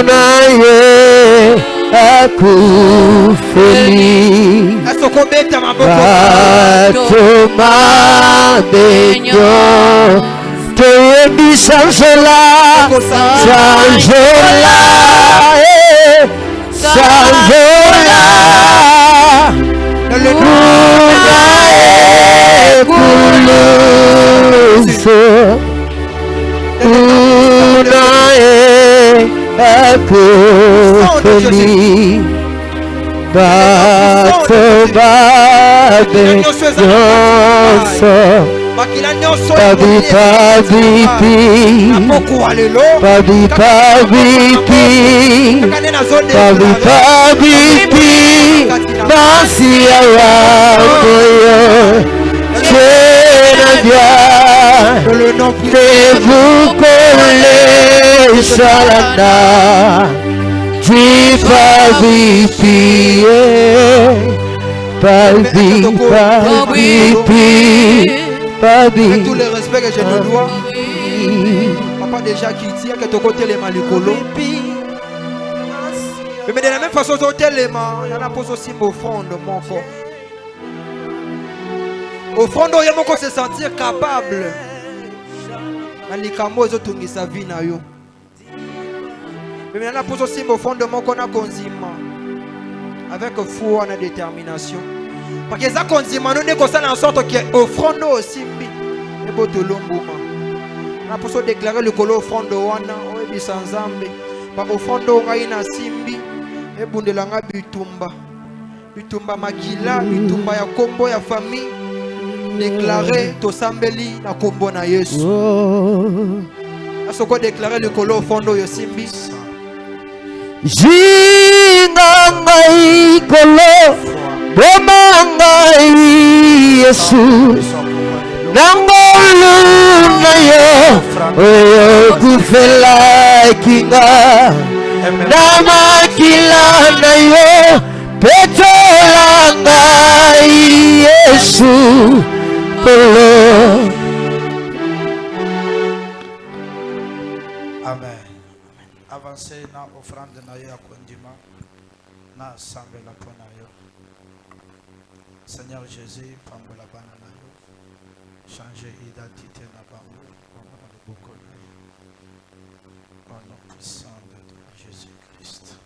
naye akufeli batoma benyo toyebi sanzola sanzola sanzola luna ekuluso luna ekufeli batoma benyoso Pabi Masia Ramoyo Chenadia Tevukole Salanda Avec tout le respect que je te dois, papa déjà qui tient que ton côté les malicolo. Mais de la même façon, il y en a aussi au fond de mon corps. Au fond de mon corps, se sentir capable. Mais il y en a aussi au fond de mon corps, avec foi et détermination. Parce que ça continue, nous sommes en sorte que offrande aussi et botolonguma. On a pour déclarer le colo offrande wana obi sanzambe. Par offrande ngaina simbi et bundelanga bitumba. Bitumba makila, bitumba ya kombo ya famille. Déclarer to sambeli na kombo na Yesu. Asoko déclarer le colo offrande yo simbi. Jinga ngai kolo Bomangai Yesu Nangolu na yo Oyo kufela kinga Namakila na yo Petola ngai Yesu Kolo. Amen. Avancez na offrande na yo akondima na sambe la pona yo. Seigneur Jésus, prends la banane, changer l'identité na bango, au nom puissant de Jésus-Christ.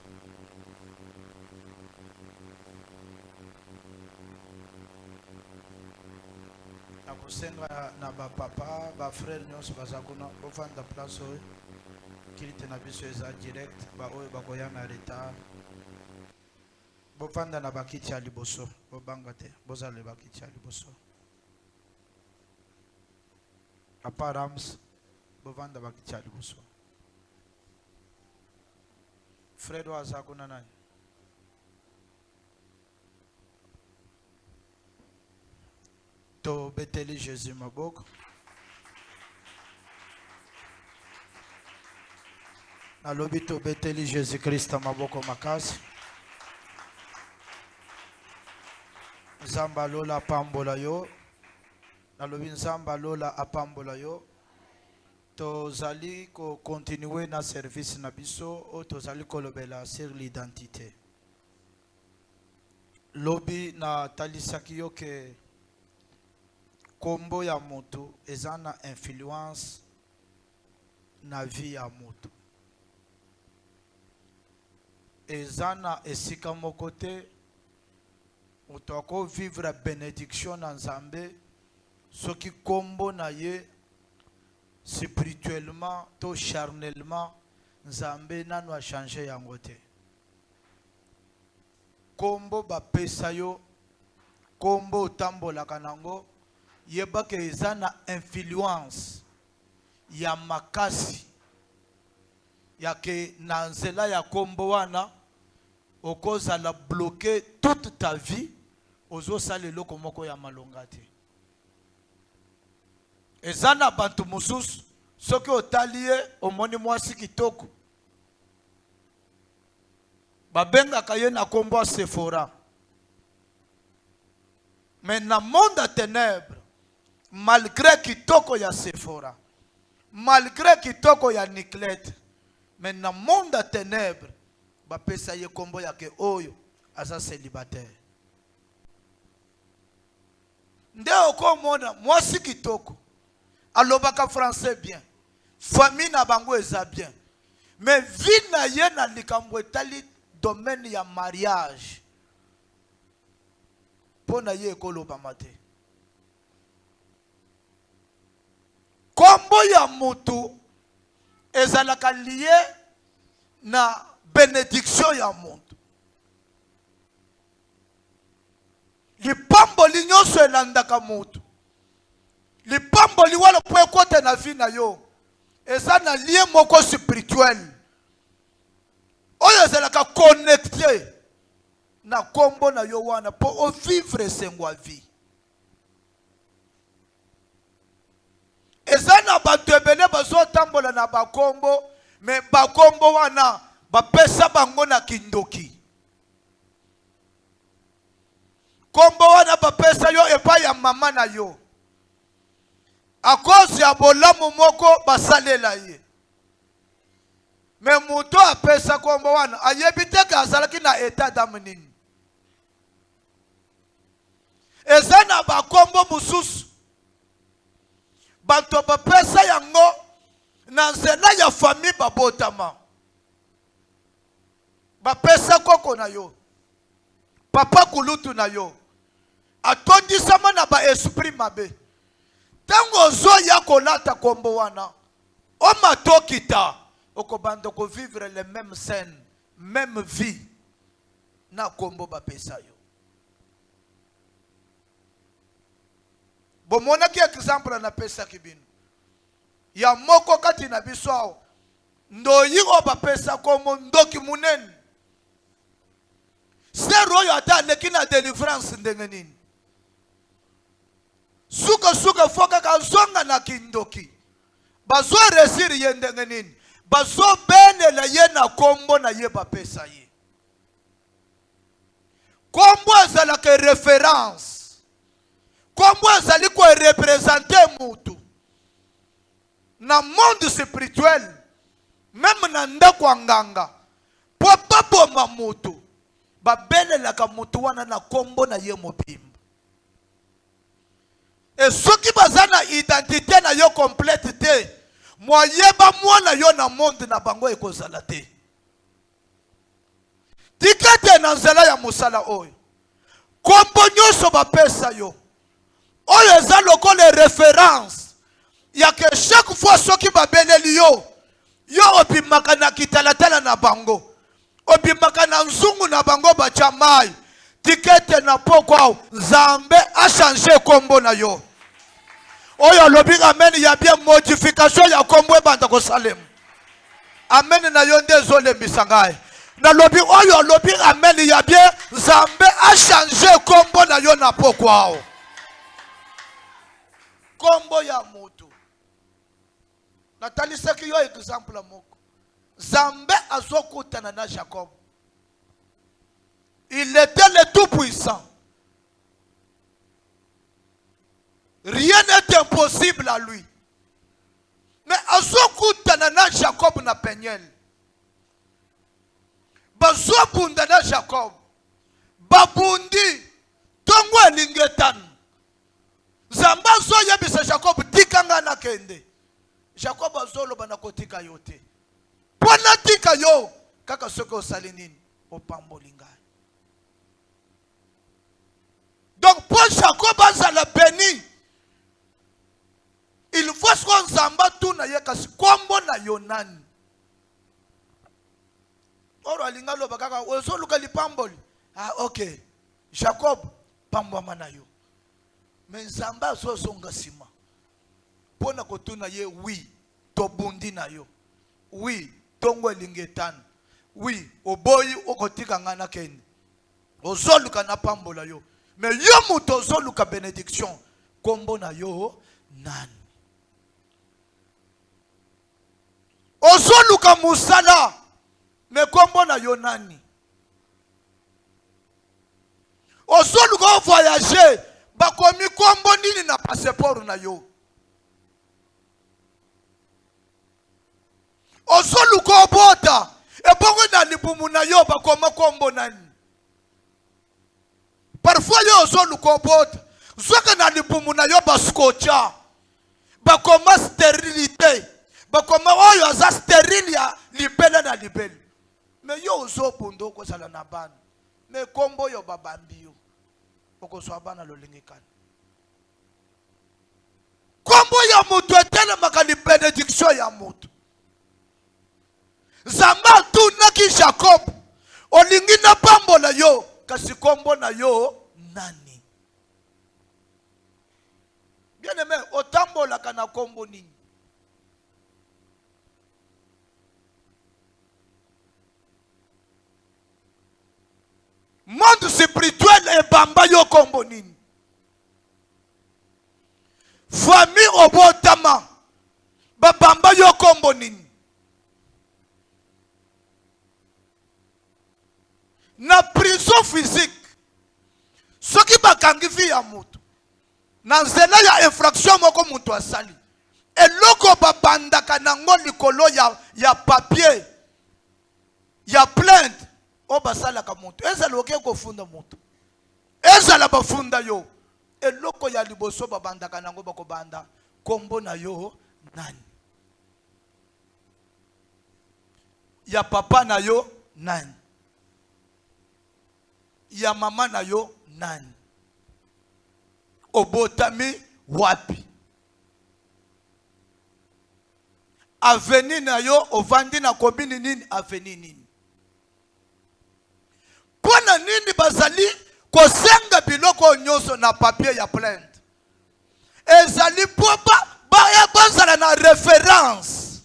Nakusenga na ba papa, ba frère nyonso bazakuna ovanda place oyo kilite na biso eza direct ba oyo bakoya na retard. Bovanda na bakiti ya liboso bobanga te bozale bakiti ya liboso aparams bovanda bakiti ya liboso Fredo aza kuna nani to beteli Jésus maboko nalobi to beteli Jésus Christ maboko makasi Nzamba lola pambola yo nalobi nzamba lola apambola yo tozali ko continuer na service na biso o tozali kolobela sur l'identité lobi na talisaki yo ke kombo ya moto eza na influence na vie ya moto eza na esika moko te utako vivre bénédiction na Nzambe soki kombo na ye spirituellement to charnellement Nzambe nanu a changé yango te kombo bapesa yo kombo utambolaka nango yeba ke eza na influence ya makasi ya ke na nzela ya kombo wana okozala bloqué toute ta vie ozo sala eloko moko ya malonga te eza na bantu mosusu soki otali ye omoni mwasi kitoko babengaka ye na kombo ya Sephora mais na monde ya ténèbres malgré kitoko ya Sephora malgré kitoko ya Niclette Mais dans le monde de ténèbres, bapesa ye kombo yake oyo asa célibataire. Nde okomona mwasi kitoko alobaka français bien, famille na bango eza bien, mais vie na ye na likambo etali domaine ya mariage pona ye ekoloba mate. Kombo ya mutu ezalaka lié na bénédiction ya mutu. Lipamboli nyonso elandaka mutu. Lipamboli wala po ekote na vie na yo. Eza na lié moko spirituel. Oyo ezalaka connecté na kombo na yo wana po o vivre sengwa vie. Eza na bato ebele bazo tambola na bakombo, me bakombo wana bapesa bango na kindoki. Kombo wana bapesa yo epa ya mama na yo. A cause ya bolamu moko basalela ye. Me muto apesa kombo wana ayebite ka azalaki na état d'âme nini. Eza na bakombo mususu bato bapesa yango na nzela ya famille babotama. Bapesa koko na yo, papa kulutu na yo, atondisama na ba esprit mabe. Tango zo ya kolata kombo wana, o matokita okobanda ko vivre les mêmes scènes, même vie na kombo bapesa yo. Bomona ki exemple na pesa kibino. Ya moko kati na biso ao. Ndo yiko bapesa kombo ndoki munene. Sero yo ata leki na deliverance ndenge nini. Suka foka kazonga na kindoki. Bazo resiri ye ndenge nini. Bazo bene la ye na kombo na ye bapesa ye. Kombo ezala ke référence. Kombo ezali ko représenter mutu. Na monde spirituel, même na ndako nganga, po baboma mutu, babelelaka mutu wana na kombo na ye mobimba. Et soki baza na identité na yo complète te, moyeba mwana yo na monde na bango ekozala te. Tikete na nzela ya musala oyo. Kombo nyonso bapesa yo. Oyo eza lokola référence ya que chaque fois soki babeleli yo, yo obimaka na kitalatala na bango, obimaka na nzungu na bango bachamai, tikete na poko Nzambe a changé kombo na yo. Oyo lobi amen ya bien modification ya kombo ebanda ko salem. Amen na yo ndezole bisangai. Na lobi oyo lobi amen ya bien Nzambe a changé kombo na yo na poko ao. Kombo ya mutu. Natali seki yo exemple moko. Nzambe azokutana na Jacob. Il était le tout puissant. Rien n'est impossible à lui. Mais azokutana na Jacob na Peniel. Bazobunda na Jacob. Babundi tongo elingetanu. Zamba zo yebisa Jacob tikanga na kende. Jacob azolo bana kotika yote. Pona tika yo kaka soko salinini opamboli ngai. Donc pour Jacob azala béni, il faut qu'on zamba tout na ye kasi kombo na yonani. Oro alinga lo bakaka ozoluka lipamboli. Ah okay. Jacob pambwa mana yo. Mais Nzamba azozonga sima. Pona kotuna ye oui, tobundi na yo. Oui, tongo elingetana. Oui, oboyi okotika ngana kende. Ozoluka na pambola yo. Mais yo muto ozoluka bénédiction. Kombo na yo nani. Ozoluka musala. Mais kombo na yo nani. Ozoluka voyager. Bakomi kombo nini na passeport na yo. Ozoluko bota. E bongo na libumu na yo bakoma kombo nani. Parfois yo ozoluko bota. Zoka na libumu na yo baskocha. Bakoma stérilité. Bakoma oyo aza stérile ya libele na libele. Mais yo ozopundo ko sala na bana. Mais kombo yo babambi yo. Oko so abana lolingikana. Kombo ya mutu etele makali benediction ya mutu. Zamba tu naki Jacob. Olingi na pambo na yo. Kasi kombo na yo nani. Bien aimé, otambo la kana kombo nini. Monde spirituel et bamba yo kombo nini. Famille obotama babamba yo kombo nini. Na prison physique soki bakangi vi ya mutu na nzela ya infraction moko mutu asali eloko babandaka nango likolo ya papier ya plainte o basalaka mutu ezala oke kofunda mutu ezala bafunda yo eloko ya liboso babandaka nango bakobanda kombo na yo nani ya papa na yo nani ya mama na yo nani obotami wapi aveni na yo ovandi na kobini nini aveni nini pona nini bazali kosenga biloko nyonso na papier ya plainte ezali popa baya bazala na référence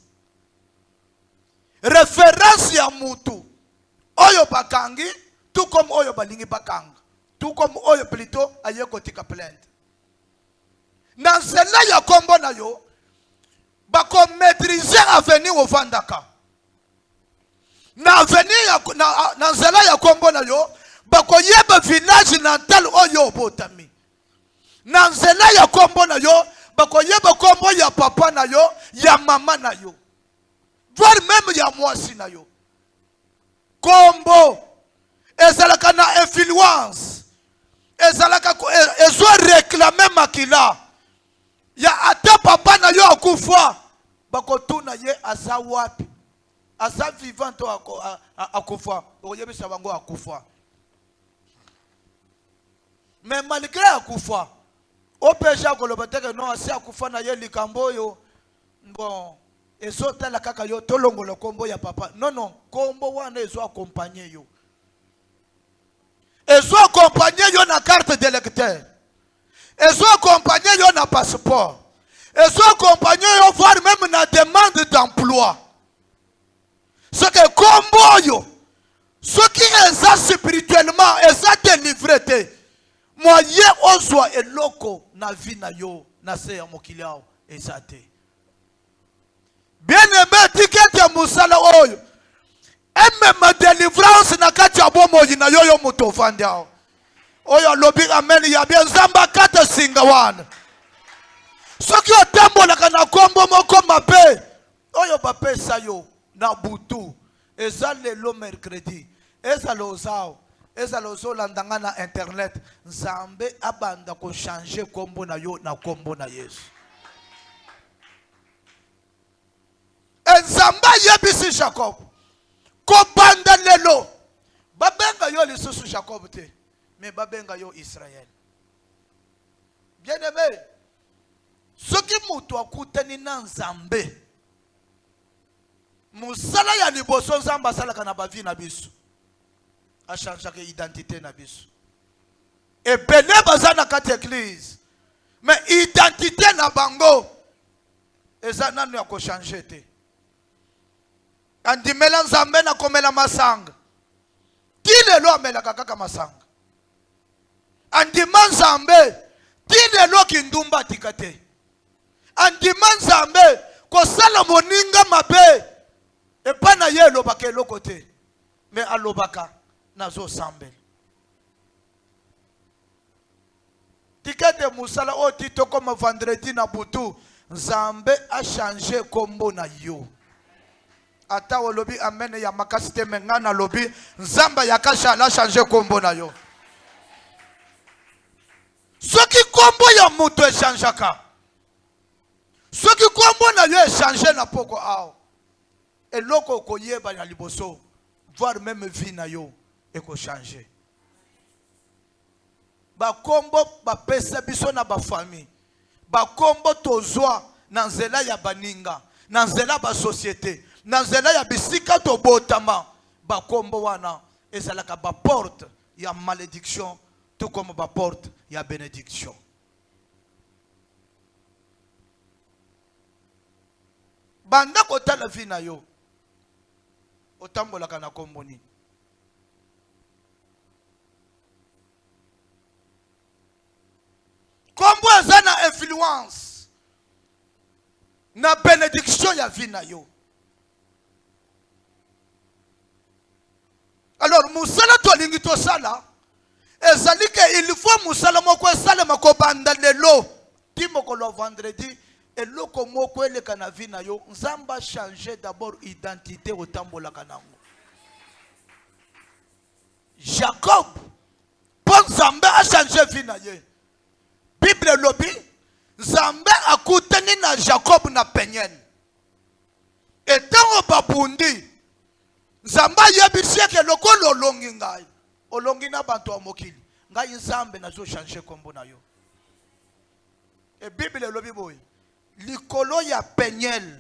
ya mutu oyo bakangi tout comme oyo balingi bakanga tout comme oyo plutôt aye kotika plainte na nzela ya kombo na yo bako maîtriser avenir ovandaka na avenir na nzela ya kombo na yo bako yeba village natal oyo obotami na nzela ya kombo na yo bako yeba kombo ya papa na yo ya mama na yo voire même ya mwasi na yo kombo ezalaka na influence ezalaka ezo réclamer makila ya ata papa na yo akufa bakotuna ye aza wapi aza vivant to akufa oyebisa bango akufa mais malgré akufa opeja koloba teke no asi akufa na ye likambo yo bon ezo tala kaka yo tolongola kombo ya papa non kombo wana ezo accompagner yo ezo accompagner yo na carte d'électeur ezo accompagner yo na passeport ezo accompagner yo voire même na demande d'emploi ce que kombo yo ce qui est spirituellement eza délivré te moyen ozwa eloko na vie na yo na se ya mokili ao eza te bien aimé ticket ya musala oyo eme ma délivrance na kati ya bomoi na yo moto ovandi ao oyo lobi amen ya bien nzamba kata singa wana soki otambolaka na kombo moko mabe oyo bapesa yo na butu eza lelo mercredi ezala ozao ezala ozolandanga na internet nzambe abanda kochange kombo na yo na kombo na Yesu nzambe yebisi Jacob kobanda lelo babenga yo lisusu Jacob te mais babenga yo Israël bien aimé soki mutu akutani na nzambe musala ya liboso nzambe asalaka na bavi na biso achangeaka identité na biso ebele baza na kati église mais identité na bango eza nanu ya kochange te andimela nzambe na komela masanga ti lelo amelaka kaka masanga andima nzambe ti lelo kindumba atika te andima nzambe kosala moninga mabe epa na ye elobaka eloko te me alobaka nazosambela tikete musala oyo ti tokoma vendredi na butu nzambe a changé kombo na yo ata olobi amen ya makasi te mengana lobi nzamba ya kasha la changer kombo na yo. Soki kombo ya muto echangeaka. Soki kombo na yo échanger na poko ao. Eloko koyeba na liboso, voire même vie na yo eko changer. Ba kombo ba pesa biso na ba famille. Ba kombo tozwa na nzela ya baninga, na nzela ba société, na nzela ya bisika to botama. Ba kombo wana ezalaka ba porte ya malédiction tout comme ba porte ya bénédiction. Banda kota la vie na yo otambolaka na kombo nini? Kombo eza na influence na bénédiction ya vie na yo. Alors musala tolingi tosala ezali ke il faut musala moko esalema kobanda lelo ti mokolo vendredi eloko moko eleka na vie na yo nzamba changer d'abord identité otambolaka nango. Jacob pour nzambe a changer vie na ye. Bible lobi nzambe akutani na Jacob na Peniel etango babundi nzamba yebisi ke lokolo olongi ngai olongi na bantu wa mokili ngai nzambe nazo changer kombo na yo. E Bible lobi boy likolo ya Peniel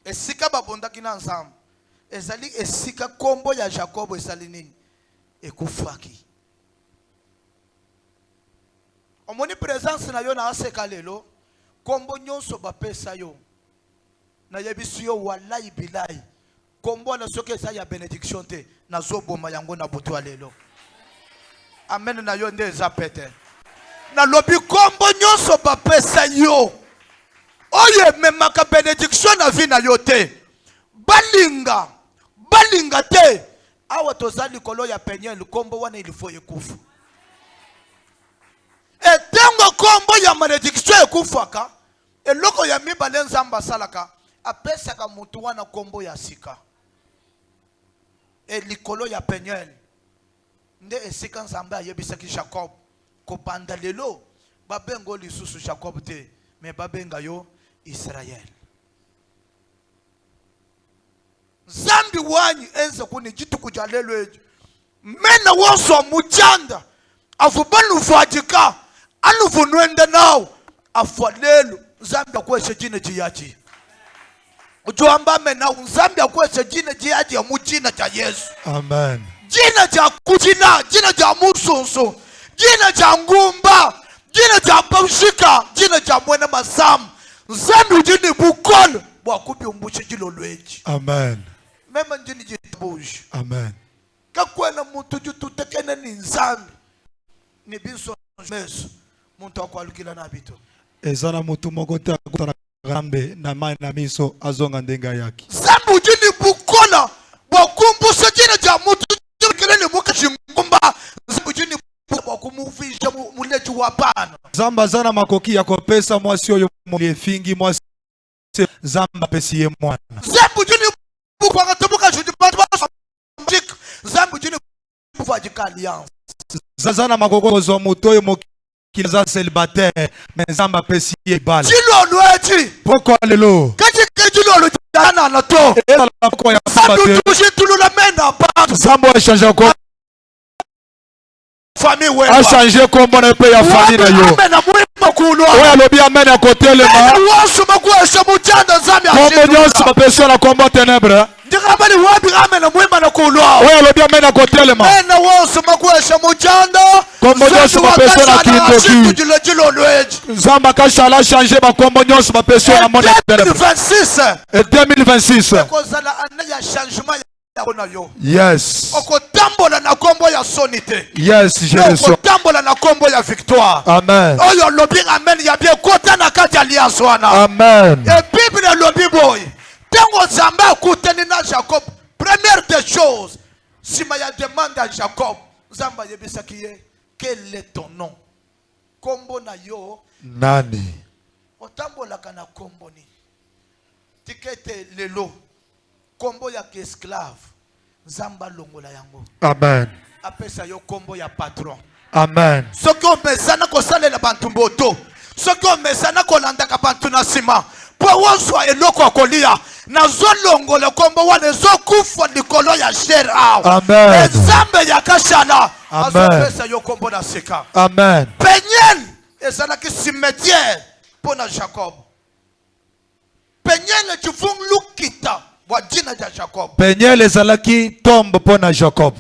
esika babondaki na nzambe ezali esika kombo ya Jacob ezali nini ekufaki. Omoni présence na yo na aseka lelo kombo nyonso bapesa yo na yebisi yo wallahi bilahi kombo na soki eza ya bénédiction te nazoboma yango na butu lelo. Amen na yo nde eza pete. Na lobi kombo nyonso bapesa yo oyo ememaka bénédiction na vie na yo te balinga te awa toza likolo ya Peniel kombo wana ilifo ekufa. Etengo kombo ya malédiction ekufaka eloko ya mibale nzamba salaka apesaka mutu wana kombo ya sika. E likolo ya Peniel nde esika nzamba ayebisaki Jacob kopanda lelo babengo lisusu Jacob te me babenga yo Israel. Zambi wanyi enze kuni jitu kujalelo eju mena wonso mujanda afubanu fajika alufu nwende nao afalelo nzambi akweshe jine jiyaji ujuamba mena nzambi akweshe jine jiyaji ya mujina cha Yesu. Amen. Jina cha kujina, jina cha musunsu, jina cha ngumba, jina cha paushika, jina cha mwene masamu nzambi ujini bukolo wakubi umbushe jilo lweji. Amen. Mema njini jitabuji. Amen. Kakwena muntu jututekene ni nzambi ni binso meso muntu akwalukila na bito ezana mutu moko te akutana rambe na mai na miso azonga ndenga yaki. Zambu jini bukola wakumbushe jina ja mutu kelele muka jingumba zambu jini wakumuvisha muleju wapana. Zamba zana makoki ya kopesa mwasi oyo mwefingi mwasi zamba pesi ye mwana. Zambu jini wakatabuka judibatu zambu jini bufajika alliance. Zazana makoko zo mutoyo mokili za célibataire mais zamba pesi ye bala. Jilo lweji poko lelo kaji jilo lweji ana na to ela la poko ya zambu tushi tulula mena pa zambo a changer ko famille we a changer kombo na pe ya famille na yo. Amen amwe kulo oya lobi amen ya kotelema wasu makwesha mujanda zambi kombo nyonso bapesa na kombo ténèbre ndikabali wabi amen amwe kulo oya lobi amen ya kotelema ena wasu makwesha mujanda kombo nyonso bapesa na kindoki jilo lweji zamba kashala changer ba kombo nyonso bapesa na monde ténèbre 2026 et 2026 kozala ane ya changement ya yo. Yes. Okotambola na kombo ya sonite. Yes, je le sens. Okotambola na kombo ya victoire. Amen. Oyo lobi amen ya bien kota na kati alliance wana. Amen. Et Bible lobi boy. Tengo zamba kuteni na Jacob. Première des choses, si maya demande à Jacob, zamba yebisa kiye, quel est ton nom? Kombo na yo. Nani? Otambola kana kombo ni. Tikete lelo. kombo ya esclave Zamba longola yango. Amen. Apesa yo kombo ya patron. Amen. Soki omesana kosalela bantu mboto, soki omesana kolandaka bantu na sima, po wozwa eloko akolia nazolongola kombo wana ezokufa likolo ya share awa. Amen. Nzambe ya kashala azopesa yo kombo na sika. Amen. Peniel ezalaki cimetière mpo na Jacob. Peniel lukita wa jina ya Jacob. Peniel ezalaki tombe pona Jacob.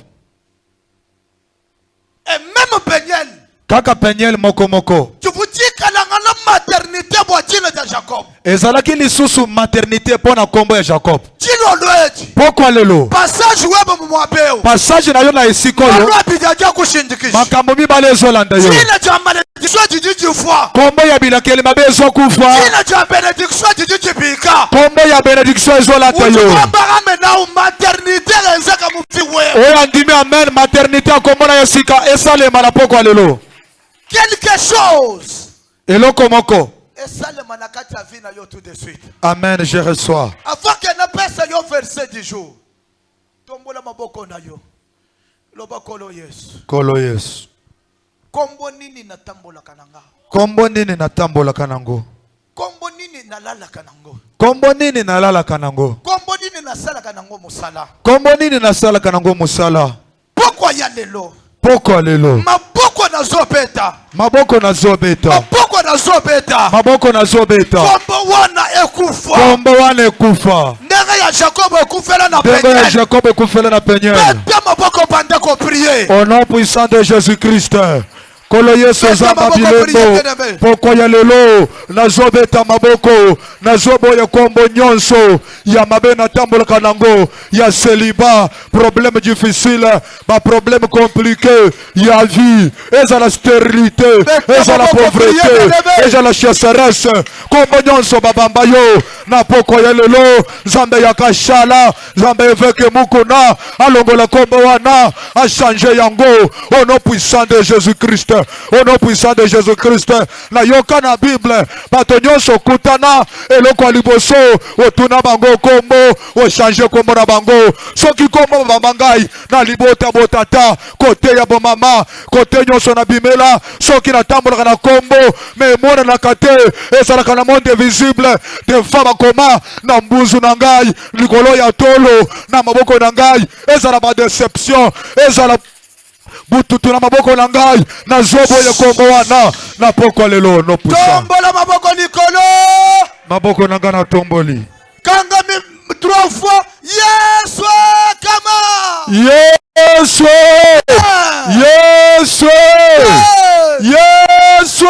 Et même Peniel, Kaka Peniel moko moko. tu vous dis qu'elle a la maternité wa jina ya Jacob. Ezalaki lisusu maternité pona kombo ya Jacob. Jino lweji. Pourquoi lelo? Passage webo mwabeo. Passage na yo na esiko yo. Alwa bijaja kushindikisha. Makambo mibale ezolanda yo. Jina ja malédiction jiji fois. Kombo ya bilakeli mabe ezokufa. Jina ja bénédiction jiji bika. Kombo ya benediction ezolanda yo. Utukwambara menao maternité enzaka mufiwe. Oya ndimi amen maternité kombo na yosika esalema na poko lelo. Quelque chose. Eloko moko. Esalema na kati ya vie na yo tout de suite. Amen, je reçois. Avant que na pesa yo verset du jour. Tombola maboko na yo. Loba kolo Yesu. Kolo Yesu. Kombo nini natambola kananga? Kombo nini natambola kanango? Kombo nini nalala kanango? Kombo nini nalala kanango? Kombo nini nasala kanango musala? Kombo nini nasala kanango musala? Pokwa ya lelo. Poko lelo. Maboko na zobeta. Maboko na zobeta. Maboko na zobeta. Maboko na zobeta. Kombo wana ekufa. Kombo wana ekufa. Ndenge ya Jacob ekufela na Ndenge ya Peniel. Jacob ekufela na Peniel. Beta maboko bande ko prier. Au nom puissant de Jésus-Christ. Kolo Yesu zamba bilembo. Poko ya lelo. Nazobeta maboko. Nazoboya kombo nyonso. Ya mabe na tambola kanango. Ya célibat. Problème difficile. Ba problème compliqué. Ya vie. Eza la stérilité. Eza la pauvreté. Eza la chasseresse. Kombo nyonso babamba yo. Na poko ya lelo. Zambe ya kashala. Zambe eveke mukuna. Alongola kombo wana. A changer yango. Au nom puissant de Jésus-Christ. Au nom puissant de Jésus-Christ. Na yoka na Bible. Bato nyonso kutana. Eloko aliboso. Otuna bango kombo. O changer kombo na bango. Soki kombo babangai. Na libota botata. Kote ya bomama. Kote nyonso na bimela. Soki na tambola na kombo. Me mona na kate. Ezalaka na monde visible. De fama koma. Na mbuzu na ngai. Likolo ya tolo. Na maboko na ngai. Ezala ba deception. Ezala bututu na maboko na ngai. Na zobo ya kombo wana. Na poko lelo no pusa. Tombola maboko likolo. Maboko na ngai na tomboli. Kanga mi 3 fois. Yesu kama. Yesu. Yesu. Yesu.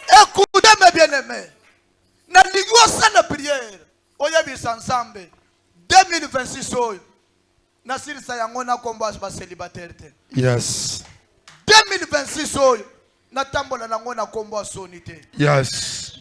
Écoutez mes bien-aimés. Na ligwa sana prière. Oya bisansambe. 2026 oyo. Na sirisa yango na kombo ba célibataire te. Yes. 2026 oyo. Na tambola nango na kombo soni te. Yes.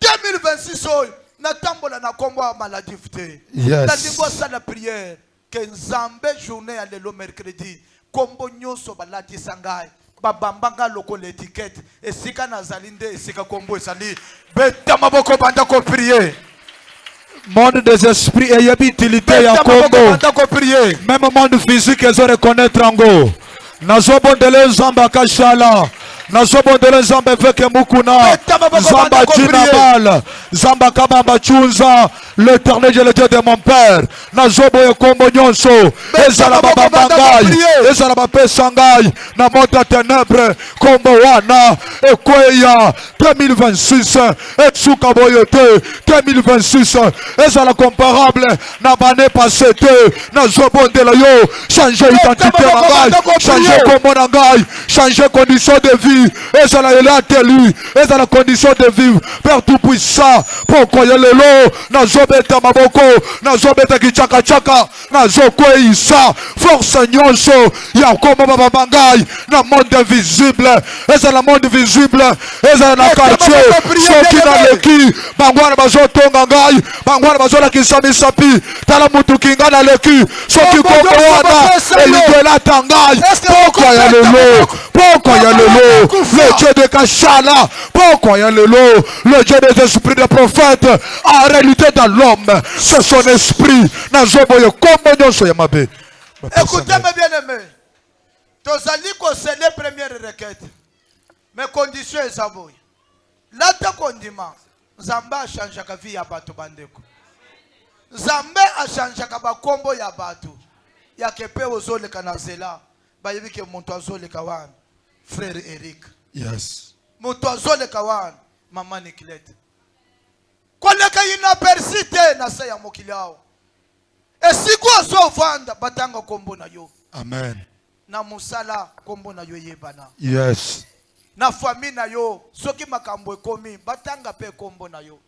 2026 oyo. Na tambola na kombo maladie te. Yes. Na ligwa sana prière. Que nzambe journée ya lelo mercredi. Kombo nyonso balati sangai. Babambanga loko l'étiquette. Esika na zalinde esika kombo esali. Beta maboko banda ko prier. Monde des esprits et utilité ya kombo. Même monde physique ils reconnaître ango. Nazobondele zamba kashala. Nazobondele zamba veke mukuna. Zamba jinabal. Zamba kabamba chunza. L'éternel est le Dieu de mon père. Nazobo e kombo nyonso. Ezala baba bangai. Ezala bape sangai. Na monta ténèbres. Kombo wana. Ekweya. 2026. Etsuka boyote. 2026. Ezala comparable. Na bane passé te. Nazobo de la yo. Changer identité bangai. Changer kombo nangai. Changer condition de vie. Ezala elateli. Ezala condition de vie. Père tout puissant. Pourquoi y'a le lot. Nazobo beta maboko na zobeta kichaka chaka na zokwe isa force nyonso ya kombo baba bangai na monde visible eza na monde visible eza na quartier soki na leki bangwana bazotonga ngai bangwana bazola kisami sapi tala mutu kinga na leki soki kombo wana elitela tangai poko ya lelo le Dieu de Kashala, pourquoi y a le Dieu des esprits des prophètes, en réalité dans l'homme, c'est son esprit. Écoutez-moi bien aimé. Tozali c'est les premières requêtes. Mes conditions sont aboy. Là ta condiment. Zamba a changé la vie ya batu bandeko. Zamba a changé la combo ya batu. Ya kepe ozole kanazela. Ba yebi ke muntu azole kawan. Frère Eric. Yes. Muntu azole kawan. Maman Nicolette. Koleka inapersite na se ya mokiliao. Esiku azo vanda batanga kombo na yo. Amen. Na musala kombo na yo yebana. Yes. Na famille na yo soki makambo ekomi batanga pe kombo na yo.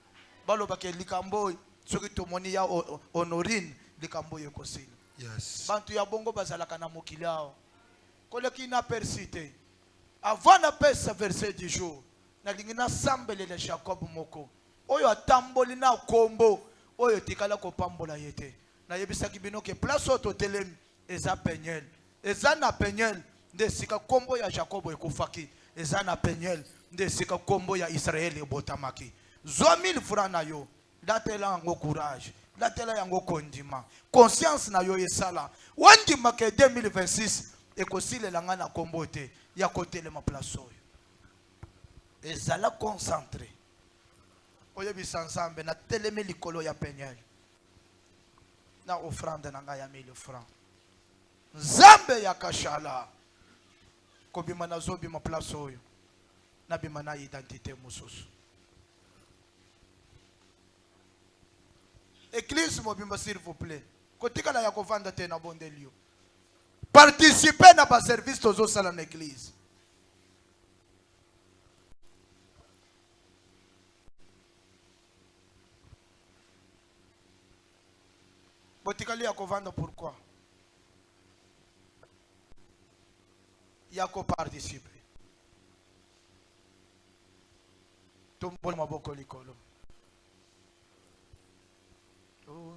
Baloba ke likambo soki tomoni ya Honorine likambo ekosila. Yes. Bantu ya bongo bazalaka na mokili ao. Koleki na persite. Avant na pesa verset du jour. Na lingina sambelele Jacob moko. Oyo atamboli na kombo. Oyo tikala ko pambola yete. Na yebisaki bino ke place oto telem eza penyel. Eza na penyel nde sika kombo ya Jacob ekufaki. Eza na penyel nde sika kombo ya Israël ebotamaki. 1000 francs na yo. Datela yango courage. Datela yango kondima. Conscience na yo esala. Wandima ke 2026 ekosile langa na kombo te ya kotele ma place oyo. Ezala concentré. Oye bisansambe na teleme likolo ya penyel. Na offrande na nga ya 1000 francs. Nzambe ya Kashala. Kobima na zobi ma place oyo. Na bima na identité mususu. Église mobimba s'il vous plaît. Kotika la yakovanda te na bondelio. Participez na ba service tozo sala na église. Botikali yakovanda pourquoi? Yako participer. Tumbole maboko likolo.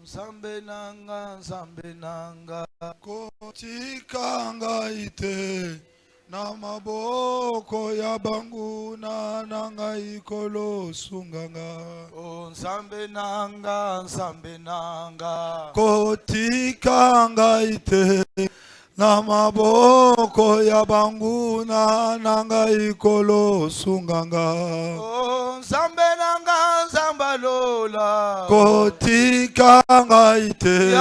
Nzambe nanga Kotika ngai te na maboko ya bangu na ngai kolo sunganga. Nzambe nanga Kotika ngai te na maboko ya bangu na ngai kolo sunganga. Nzambe nanga nzambalola Kotika ngai te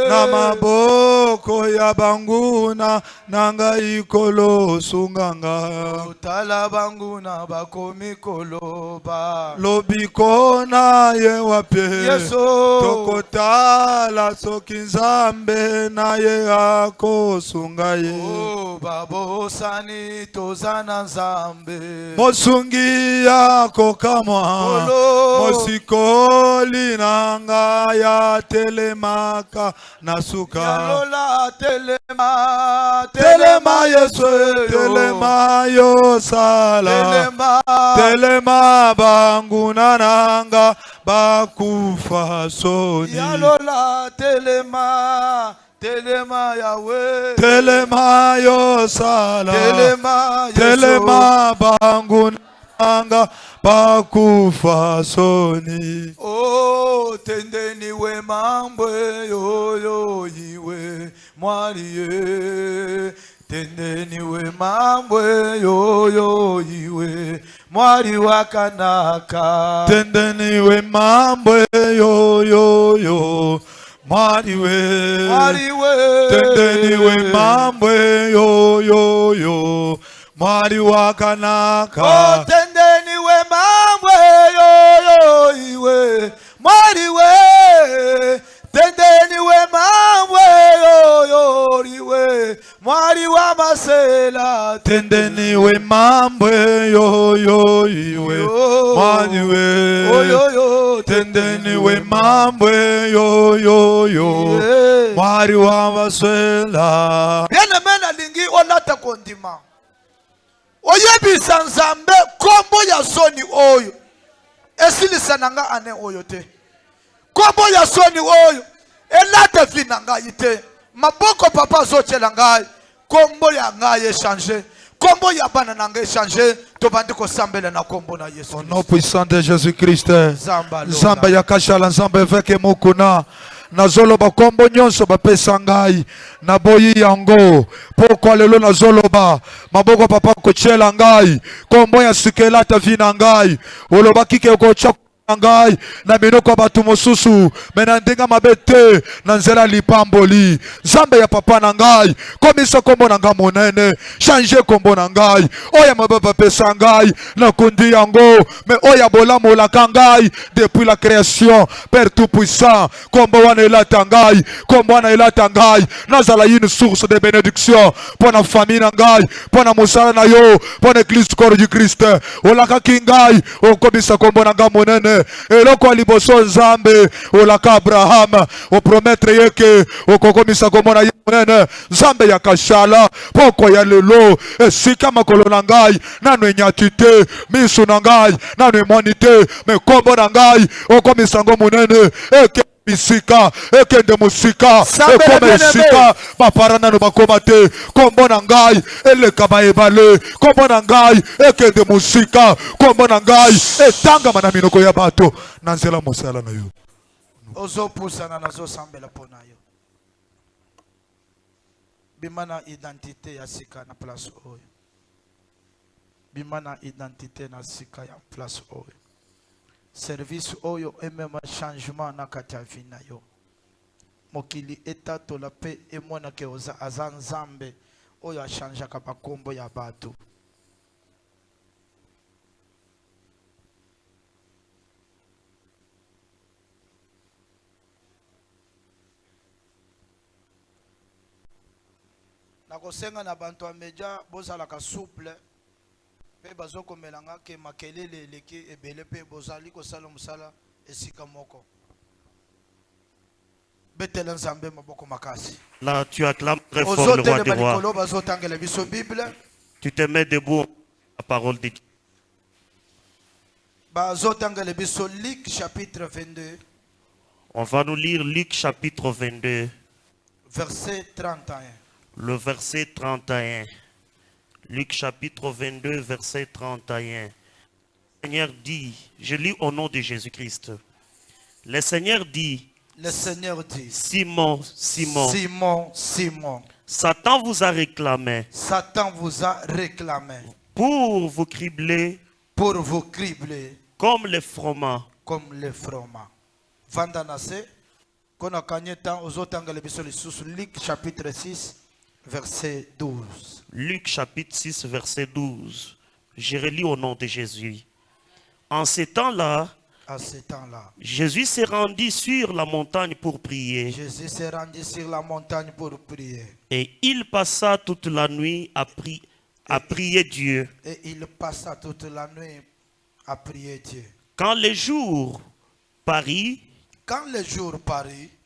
na maboko ya bangu na ngai kolo sunganga. Tala bangu na bakomi koloba Lobiko na ye wape Yeso tokotala soki Nzambe na ye ako sunga ye. Babosani tozana Nzambe Mosungi yako kamwa mosikoli nanga ya telemaka na suka. Yalola Telema Yesu, telema yo sala, telema banguna nanga bakufa soni. Yalola telema Yahweh, telema yo sala, telema banguna nanga bakufa soni. Oh, tendeni we mambwe yo iwe mwaliye. Tendeni we mambwe yo iwe mwali wakanaka. Tendeni we mambwe yo mwali we. Tendeni we mambwe yo mwali wakanaka. Oh, tendeni we mambwe yo iwe mwali we. Tendeni we mambwe yo iwe mwali wa masela. Tendeni we mambwe yo iwe mwali we. Tendeni we mambwe yo mwali wa masela. Bien-aimé na lingi onata kondima. Oyebisa Nzambe kombo ya soni oyo esilisa nanga ane oyo te. Kombo ya soni oyo elate vi nanga ite. Maboko papa zochela ngai kombo ya ngai echange. kombo ya bana nanga échanger tobandi kosambela na kombo na Yesu Au nom puissant de Jésus-Christ. Nzambe ya kashala nzambe veke mokuna. Nazoloba kombo nyonso bapesa ngai naboyi yango poko lelo nazoloba maboko papa kochela ngai kombo ya sikelata vina ngai olobaki ke kocha ngai na minoko ya bato mosusu me na ndenge mabe te na nzela lipamboli nzambe ya papa na ngai komisa kombo na ngai monene change kombo na ngai oyo mabe bapesa ngai nakundi yango me oyo bolamolaka ngai depuis la création Père tout puissant kombo wana elata ngai kombo wana elata ngai nazala une source de bénédiction mpo na famille na ngai mpo na mosala na yo mpo na église corps du Christ olakaki ngai okomisa kombo na ngai monene eloko ya liboso nzambe olaka Abraham oprometre yeke okokomisa kombo na ye monene nzambe ya kashala poko ya lelo esika makolo na ngai nano enyati te miso na ngai nano emoni te me kombo na ngai okomisa ngo monene eke bisika ekende musika ekome esika bapara nano bakoma te kombo na ngai eleka baebale kombo na ngai ekende musika kombo na ngai etangama na minoko ya bato na nzela mosala na yo ozopusana nazosambela mpo na yo bima na identité ya sika na place oyo bima na identité na sika ya place oyo service oyo emema changement na kati ya vie na yo mokili etatola mpe emonake aza nzambe oyo achangeaka bakombo ya bato nakosenga na bantu ya media bozalaka souple pe bazokomelanga ke makelele eleki ebele pe bozali kosala mosala esika moko betela nzambe maboko makasi. Là, tu acclames très fort le roi des rois. Tu te mets debout la parole de Dieu. Luc chapitre 22. On va nous lire Luc chapitre 22. Verset 31. Le verset 31. Luc chapitre 22, verset 31. Le Seigneur dit, je lis au nom de Jésus-Christ. Le Seigneur dit, Simon, Simon, Simon, Simon, Satan vous a réclamé. Satan vous a réclamé. Pour vous cribler. Pour vous cribler. Comme les froment. Comme les froment. Vandanase, qu'on a gagné tant aux autres Luc chapitre 6. Verset 12. Luc chapitre 6, verset 12. Je relis au nom de Jésus. En ces temps-là, Jésus s'est rendu sur la montagne pour prier. Jésus s'est rendu sur la montagne pour prier. Et il passa toute la nuit à prier Dieu. Et il passa toute la nuit à prier Dieu. Quand le jour parut,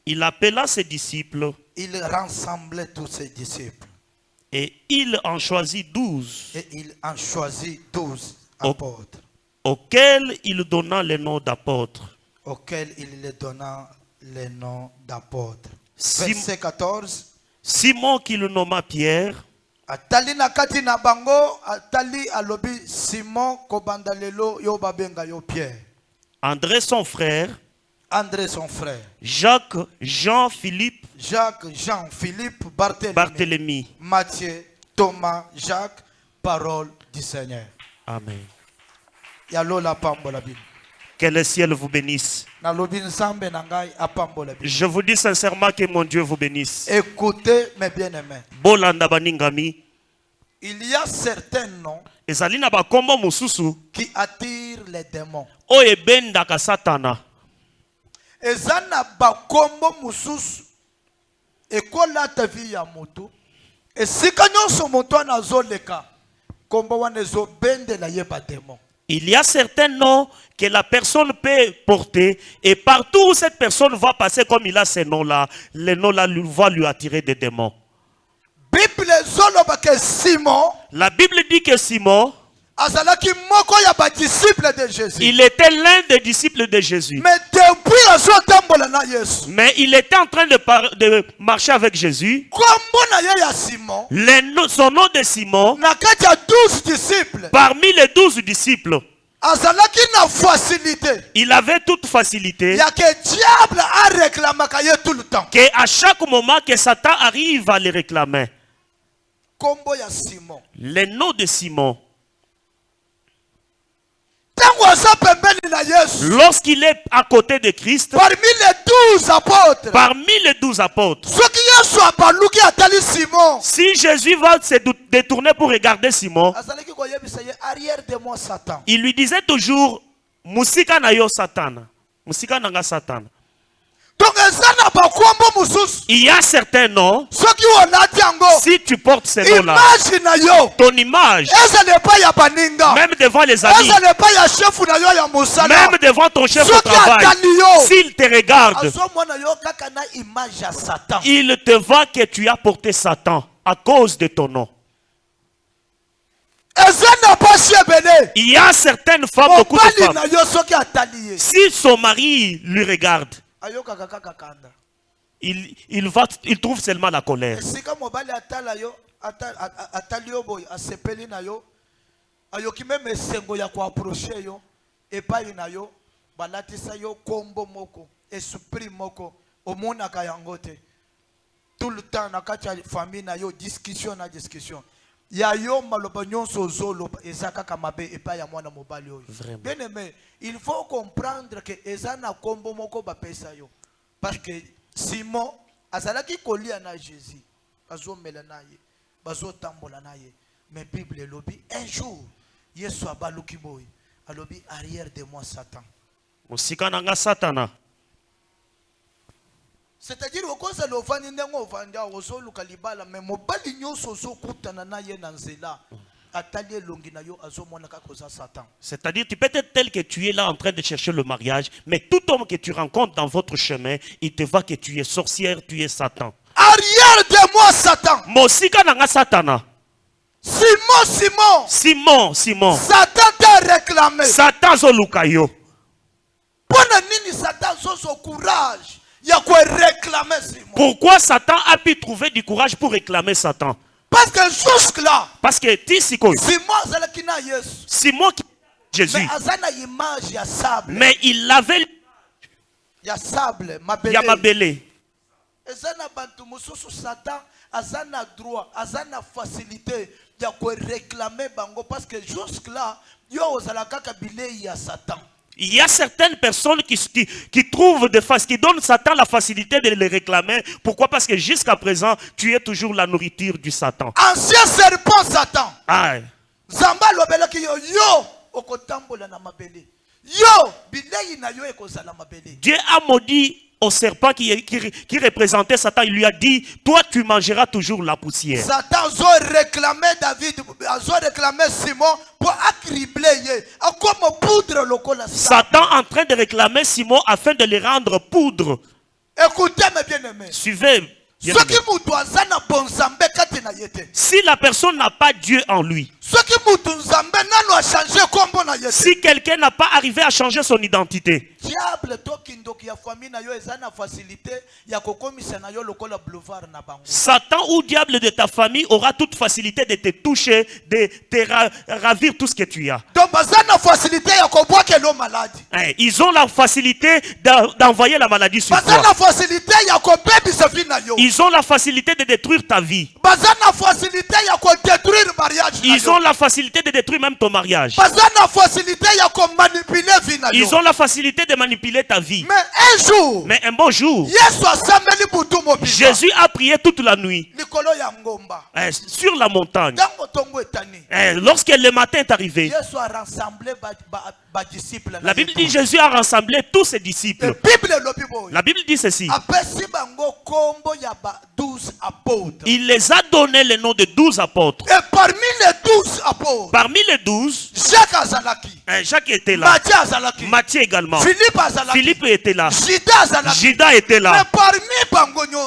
il appela ses disciples. Il rassemblait tous ses disciples. Et il en choisit 12. Et il en choisit 12 apôtres. Auxquels il donna le nom d'apôtres. Auxquels il les donna le nom d'apôtres. Verset 14. Simon qui le nomma Pierre. Atali na kati na bango, atali alobi Simon kobandalelo yo babenga yo Pierre. André son frère. André son frère. Jacques, Jean-Philippe. Jacques, Jean-Philippe, Barthélemy. Matthieu, Thomas, Jacques, parole du Seigneur. Amen. Que le ciel vous bénisse. Je vous dis sincèrement que mon Dieu vous bénisse. Écoutez mes bien-aimés. Il y a certains noms qui attirent les démons. Ezana bakombo mususu ekolata vi ya moto esika nyonso moto anazoleka kombo wana ezobendela ye ba démon. Il y a certains noms que la personne peut porter et partout où cette personne va passer comme il a ces noms-là, les noms-là vont lui attirer des démons. La Bible dit que Simon azalaki moko ya ba disciple de Jésus. Il était l'un des disciples de Jésus. Mais depuis azotambola na Yesu, Mais il était en train de marcher avec Jésus. kombo na ye ya Simon, Son nom de Simon, na kati ya 12 disciples, parmi les 12 disciples, azalaki na facilité il avait toute facilité ya que diable a réclamaka ye tout le temps. qu'à chaque moment que Satan arrive à les réclamer. Kombo ya Simon. Le nom de Simon, Tango aza pembeni na Yesu, lorsqu'il est à côté de Christ, parmi les 12 apôtres, parmi les 12 apôtres, soki Yesu abaluki atali Simon, si Jésus va se détourner pour regarder Simon, azalaki koyebisa ye arrière de moi Satan. il lui disait toujours, Musika na yo Satan, Musika nanga Satan. Donc eza na bakombo mususu, Il y a certains noms, soki onati yango, si tu portes ces noms-là, image na yo ton image, ezala epai ya baninga, même devant les amis, ezala epai ya chefu na yo ya mosala, même devant ton chef au soki travail, atali yo, s'il te regarde, azomona yo kaka na image ya Satan. il te voit que tu as porté Satan à cause de ton nom. Eza na pasi ebele, Il y a certaines femmes, beaucoup de mobali femmes, na yo soki atali ye, si son mari lui regarde, ayokaka kaka kanda. il trouve seulement la colère. Esika mobali atala yo, atali yo boy, asepeli na yo, ayoki meme esengo ya koaproche yo, epai na yo, balatisa yo kombo moko, esprit moko, omonaka yango te. Tout le temps na kati ya famille na yo, discussion na discussion. Ya yo maloba nyonso ozoloba eza kaka mabe epai ya mwana mobali oyo. Bien aimé, il faut comprendre que eza na kombo moko bapesa yo. Parce que Simon azalaki kolia na Jésus, bazomela na ye, bazotambola na ye. Mais Bible elobi un jour Yesu abaluki boy, alobi arrière de moi Satan. Musika nanga Satana. C'est-à-dire okoza lovani ndengo ovanda ozoluka libala, mais mobali nyonso ozokutana na ye na nzela atali elongi na yo azomona kaka oza Satan. C'est-à-dire, tu peux être tel que tu es là en train de chercher le mariage, mais tout homme que tu rencontres dans votre chemin, il te voit que tu es sorcière, tu es Satan. Arrière de moi Satan. Musika nanga Satana. Simon. Satan t'a réclamé. Satan zolukayo. Pona nini Satan zozo courage ya ko réclamer Simon. Pourquoi Satan a pu trouver du courage pour réclamer Satan? Parce que jusque là, Parce que Simon qui Jésus, mais azana image ya sable. mais il avait Ya sable, mabele. Yamabele. Ezana bantu mususu Satan azana droit, azana facilité ya ko réclamer bango parce que jusque là, yo ozala kaka bilei ya Satan. Il y a certaines personnes qui trouvent de face, qui donnent Satan la facilité de les réclamer. Pourquoi? Parce que jusqu'à présent, tu es toujours la nourriture du Satan. Ancien serpent Satan. Ah. Zamba lobelaki yo okotambola na mabele. Yo bilei na yo ekozala mabele. Dieu a maudit au serpent qui représentait Satan. Il lui a dit, toi tu mangeras toujours la poussière. Satan a réclamé David, a réclamé Simon pour accribler. Comme poudre lokola. Satan en train de réclamer Simon afin de le rendre poudre. Écoutez mes bien-aimés. Suivez. Si la personne n'a pas Dieu en lui, si quelqu'un n'a pas arrivé à changer son identité, Satan ou diable de ta famille aura toute facilité de te toucher, de te ravir tout ce que tu as. Ils ont la facilité d'envoyer la maladie sur toi. Ils ont la facilité de détruire ta vie. Ils ont la facilité de détruire même ton mariage. Ils ont la facilité de manipuler ta vie. Mais un bon jour, Jésus a prié toute la nuit sur la montagne. Lorsque le matin est arrivé, la Bible dit Jésus a rassemblé tous ses disciples. La Bible dit ceci. Il les a donné le nom de 12 apôtres. Et parmi les 12 Jacques était là. Matthieu également. Philippe était là. Judas était là.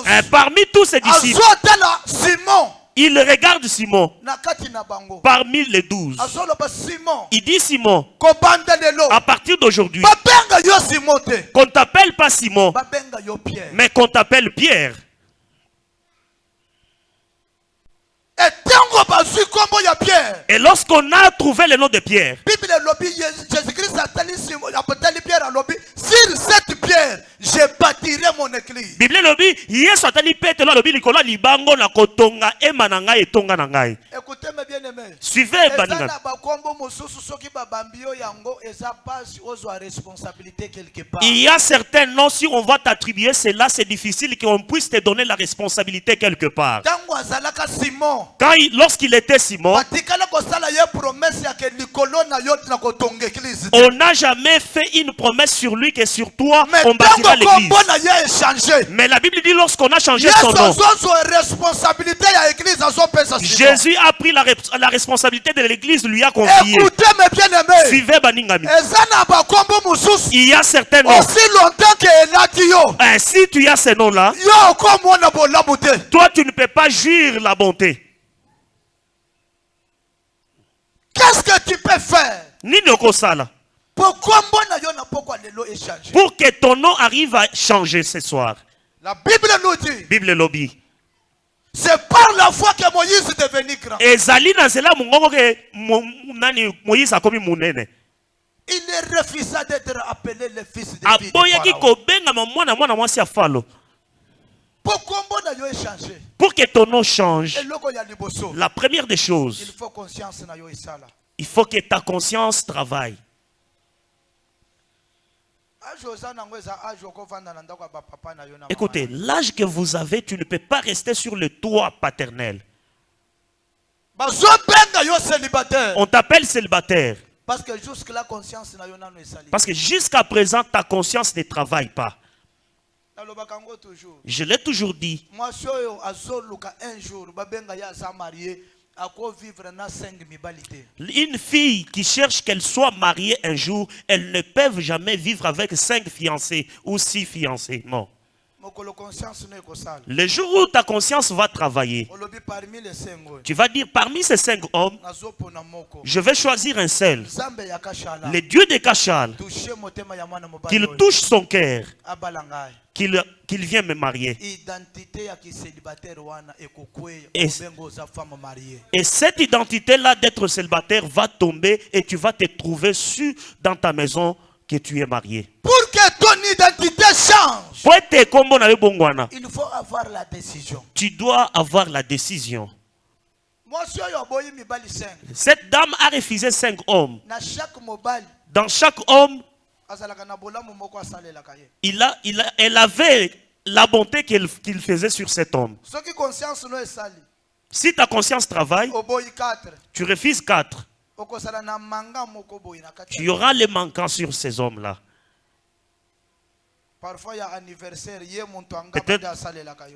Mais parmi tous ces disciples, Il regarde Simon na kati na bango. parmi les 12. Azoloba Simon. Il dit Simon, Kobanda lelo. à partir d'aujourd'hui, Babenga yo Simon te. qu'on t'appelle pas Simon, Babenga yo Pierre. mais qu'on t'appelle Pierre. Etango bazui kombo ya Pierre. Et lorsqu'on a trouvé le nom de Pierre, Bible lobby Jésus-Christ a tali Simon, a tali Pierre a lobby. Sur cette pierre, je bâtirai mon église. Bible lobi Yesu atali Petelo lobi likolo libango na kotonga ema na ngai etonga na ngai. Écoutez mes bien-aimés. Suivez baninga. Ezana bakombo mosusu soki babambio yango eza passe aux responsabilités quelque part. Il y a certains noms, si on va t'attribuer cela, c'est difficile qu'on puisse te donner la responsabilité quelque part. Tango azalaka Simon. Lorsqu'il était Simon, Batikala kosala ye promesse ya ke likolo na yo na kotonga église. on n'a jamais fait une promesse sur lui que sur toi Mais on bâtira tango l'église. kombo na ye échangé. Mais la Bible dit lorsqu'on a changé son nom, responsabilité ya église azo pesa Simon. Jésus a pris la responsabilité de l'église, lui a confié. Écoutez mes bien-aimés. Suivez Baningami. Ezana bakombo mususu. Il y a certains noms. Aussi longtemps que elati yo. Si tu as ces noms-là, Yo comme na bolamu te. toi tu ne peux pas jurer la bonté. Qu'est-ce que tu peux faire? Nini okosala Pourquoi mbona yo na poko lelo échanger? pour que ton nom arrive à changer ce soir. La Bible nous dit, Bible lobby. c'est par la foi que Moïse est devenu grand. Ezali na zela mungongo ke nani Moïse akomi munene. Il refusa d'être appelé le fils de Dieu. Aboyaki kobenga mwana mwasi ya Falo. Pourquoi mbona yo échanger? Pour que ton nom change, Eloko ya liboso. la première des Il choses, faut conscience na yo isala. il faut que ta conscience travaille. Écoutez, l'âge que vous avez, tu ne peux pas rester sur le toit paternel. On t'appelle célibataire. Parce que jusque-là, conscience na yo nano esali. Parce que jusqu'à présent, ta conscience ne travaille pas. Je l'ai toujours dit. Moi, si yo azoluka un jour, babenga ya sa marié, ako vivre na 5 mibalité. Une fille qui cherche qu'elle soit mariée un jour, elles ne peuvent jamais vivre avec 5 fiancés ou 6 fiancés. Non. Le jour où ta conscience va travailler, tu vas dire parmi ces 5 hommes, je vais choisir un seul. Le Dieu de Kachal, qu'il touche son cœur, qu'il vienne me marier. Et cette identité-là d'être célibataire va tomber et tu vas te trouver su dans ta maison que tu es marié. Pour que ton identité change, il faut avoir la décision. Tu dois avoir la décision. Moi, cette dame a refusé 5 hommes. Dans chaque homme, elle avait la bonté qu'il faisait sur cet homme. Si ta conscience travaille, tu refuses 4. Tu auras les manquants sur ces hommes-là. Parfois, il y a anniversaire.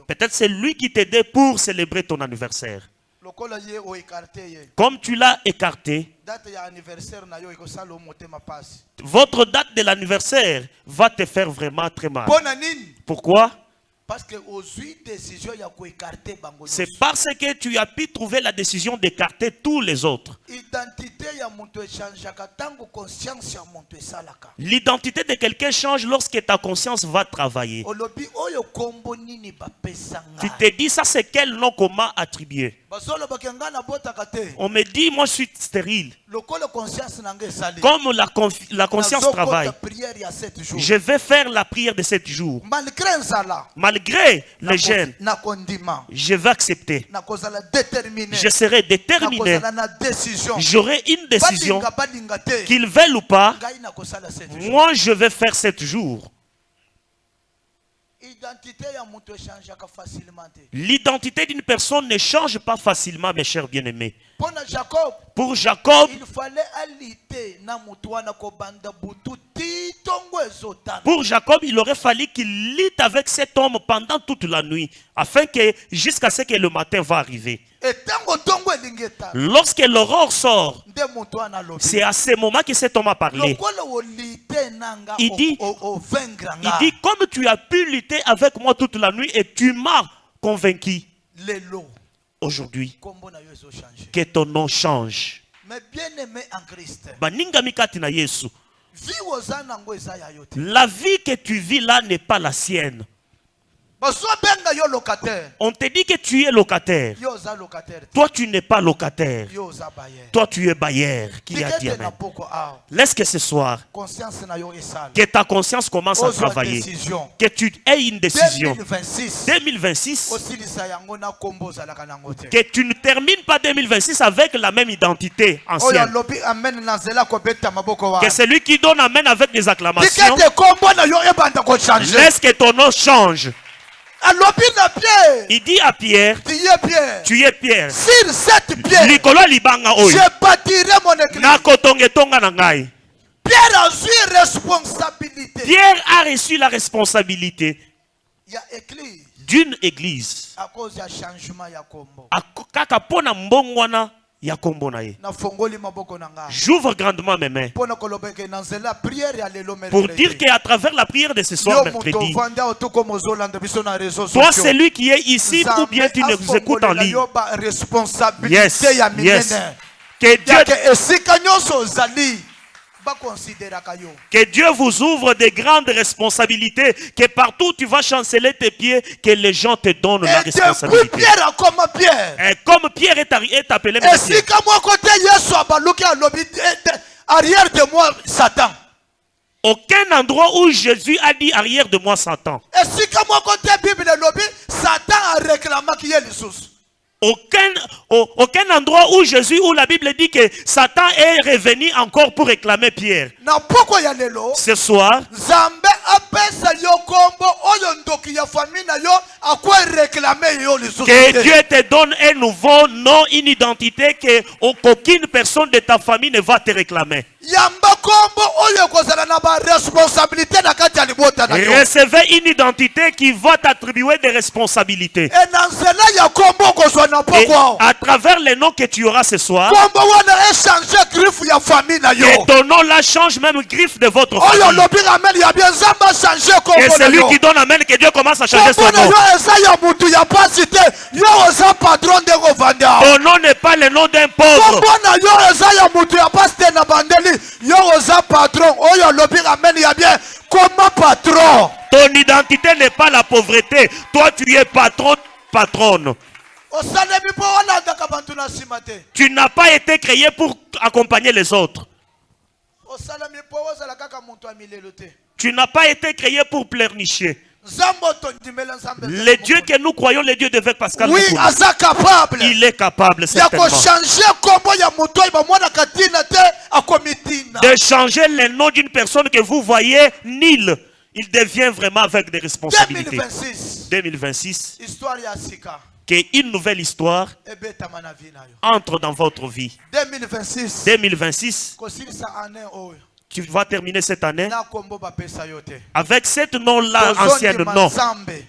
Peut-être c'est lui qui t'aidait pour célébrer ton anniversaire. Comme tu l'as écarté, votre date de l'anniversaire va te faire vraiment très mal. Pourquoi? C'est parce que tu as pu trouver la décision d'écarter tous les autres. L'identité de quelqu'un change lorsque ta conscience va travailler. Tu te dis, ça c'est quel nom qu'on m'a attribué? On me dit, moi je suis stérile. Comme la conscience travaille, je vais faire la prière de 7 jours. Malgré les gènes, je vais accepter. Je serai déterminé. J'aurai une décision, qu'ils veulent ou pas. Moi, je vais faire 7 jours. L'identité d'une personne ne change pas facilement, mes chers bien-aimés. Pour Jacob, il aurait fallu qu'il lutte avec cet homme pendant toute la nuit, afin que jusqu'à ce que le matin va arriver. Lorsque l'aurore sort, c'est à ce moment que cet homme a parlé. Il dit, comme tu as pu lutter avec moi toute la nuit et tu m'as convaincu. aujourd'hui, kombo na yo ezo changer. que ton nom change. Mais bien aimé en Christ, Baninga mikati na Yesu. vie oza nango eza ya yo te. La vie que tu vis là n'est pas la sienne. Bazo benga yo locataire. On te dit que tu es locataire. Yo oza locataire te. Toi, tu n'es pas locataire. Yo oza bayer. Toi, tu es bailleur. Qui a dit Tikete na amen? poko awa. Laisse que ce soir, Conscience na yo esala. que ta conscience commence à Ozwa travailler. décision. Que tu aies une décision. 2026. 2026, Osilisa yango na kombo ozalaka nango te. que tu ne termines pas 2026 avec la même identité Oyo ancienne. lobi amen na zela kobeta maboko wa. Que celui qui donne amen avec des acclamations, Tikete kombo na yo ebanda ko changer. laisse que ton nom change. Alobi na Pierre. Il dit à Pierre, Tu es Pierre. tu es Pierre. Sur cette pierre, Likolo libanga oyo. je bâtirai mon église. Na kotongetonga na ngai. Pierre a eu responsabilité. Pierre a reçu la responsabilité Il y a église d'une église. à cause du changement ya kombo. Kaka pona mbongwana ya kombo na ye. Na fongoli maboko na nga. J'ouvre grandement mes mains Pona kolobeke na nzela prière ya lelo mercredi. pour dire qu'à travers la prière de ce soir, Yo muto mercredi, vanda otoko mozolanda biso na réseaux toi, sociaux. celui qui est ici ou bien tu nous écoutes en ligne, Yo ba responsabilité yes, ya yes, minene. que Dieu, Yake esika nyonso ozali ba considéraka yo. que Dieu vous ouvre des grandes responsabilités, que partout où tu vas chanceler tes pieds, que les gens te donnent la Et depuis responsabilité. Pierre comme Pierre. Et comme Pierre est appelé Messie, Esika moi côté Yesu abaluki alobi arrière de moi Satan. aucun endroit où Jésus a dit arrière de moi Satan. Esika moi côté Bible lobi Satan a réclamé qu'il y ait les Aucun endroit où Jésus, où la Bible dit que Satan est revenu encore pour réclamer Pierre. na poko ya lelo Ce soir, Zambe apesa yo kombo oyo ndoki ya famille na yo akwa réclamer yo les que Dieu te donne un nouveau nom, une identité que aucune personne de ta famille ne va te réclamer. yamba kombo oyo kozala na ba responsabilité na kati ya libota na yo. Recevez une identité qui va t'attribuer des responsabilités. E na nzela ya kombo kozwa na Et poko à travers les noms que tu auras ce soir, kombo wana échanger griffe ya famille na yo. que ton nom là change même griffe de votre Oyo famille. lobi amen ya bien zamba changer Et kombo na celui yo. qui donne amen, que Dieu commence à changer son Kombo na nom. yo eza ya mutu ya pasi te yo oza patron de kovanda. Ton nom n'est pas le nom d'un pauvre. Kombo na yo eza ya mutu ya pasi te na bandeli yo oza patron oyo lobi amen ya bien comment patron. Ton identité n'est pas la pauvreté. Toi, tu es patron, patronne. Osalemi po wana ndaka bantu na sima te. Tu n'as pas été créé pour accompagner les autres. Osalemi po ozala kaka muntu amilelo te. Tu n'as pas été créé pour pleurnicher. Nzambo tondimela nzambe. Le Dieu que nous croyons, le Dieu de Vec Pascal, Oui, Mukulu, aza capable. il est capable Ya certainement ko changer kombo ya mutu oyo bamwana katina te akomitina. de changer le nom d'une personne que vous voyez nul. Il devient vraiment avec des responsabilités. 2026. 2026, Histoire ya sika. qu'une nouvelle histoire Ebetama na vie na yo. entre dans votre vie. 2026. 2026, Kosilisa année oyo. tu vas terminer cette année Na kombo bapesa yo te. avec cette nom-là, ancienne nom. Nzambe.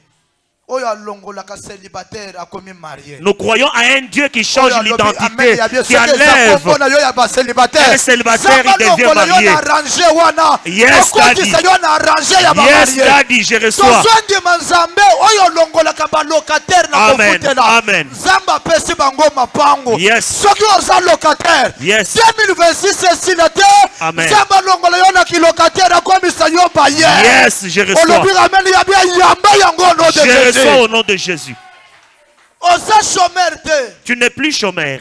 Oyo alongolaka célibataire akomi marié. Nous croyons à un Dieu qui change Oyo alobi, l'identité, amen, ya bien, qui soki eza enlève. kombo na yo ya bacélibataire. Un célibataire, Nzambe il devient alongola yo marié. na arrangé wana. Yes, Okotisa yo na arrangé ya Yes, bamarié. Daddy, je reçois. tozondima nzambe oyo olongolaka balocataire na Amen, kofutela. amen. Nzambe apesi bango mapango. Yes. soki oza locataire Yes. 2026 esila te. Amen. Nzambe alongola yo na kilocataire akomisa yo baye. Yes, je reçois. olobi rameni ya bien yamba yango au nom de Je reçois Jésus. au nom de Jésus. oza chômeur te. Tu n'es plus chômeur.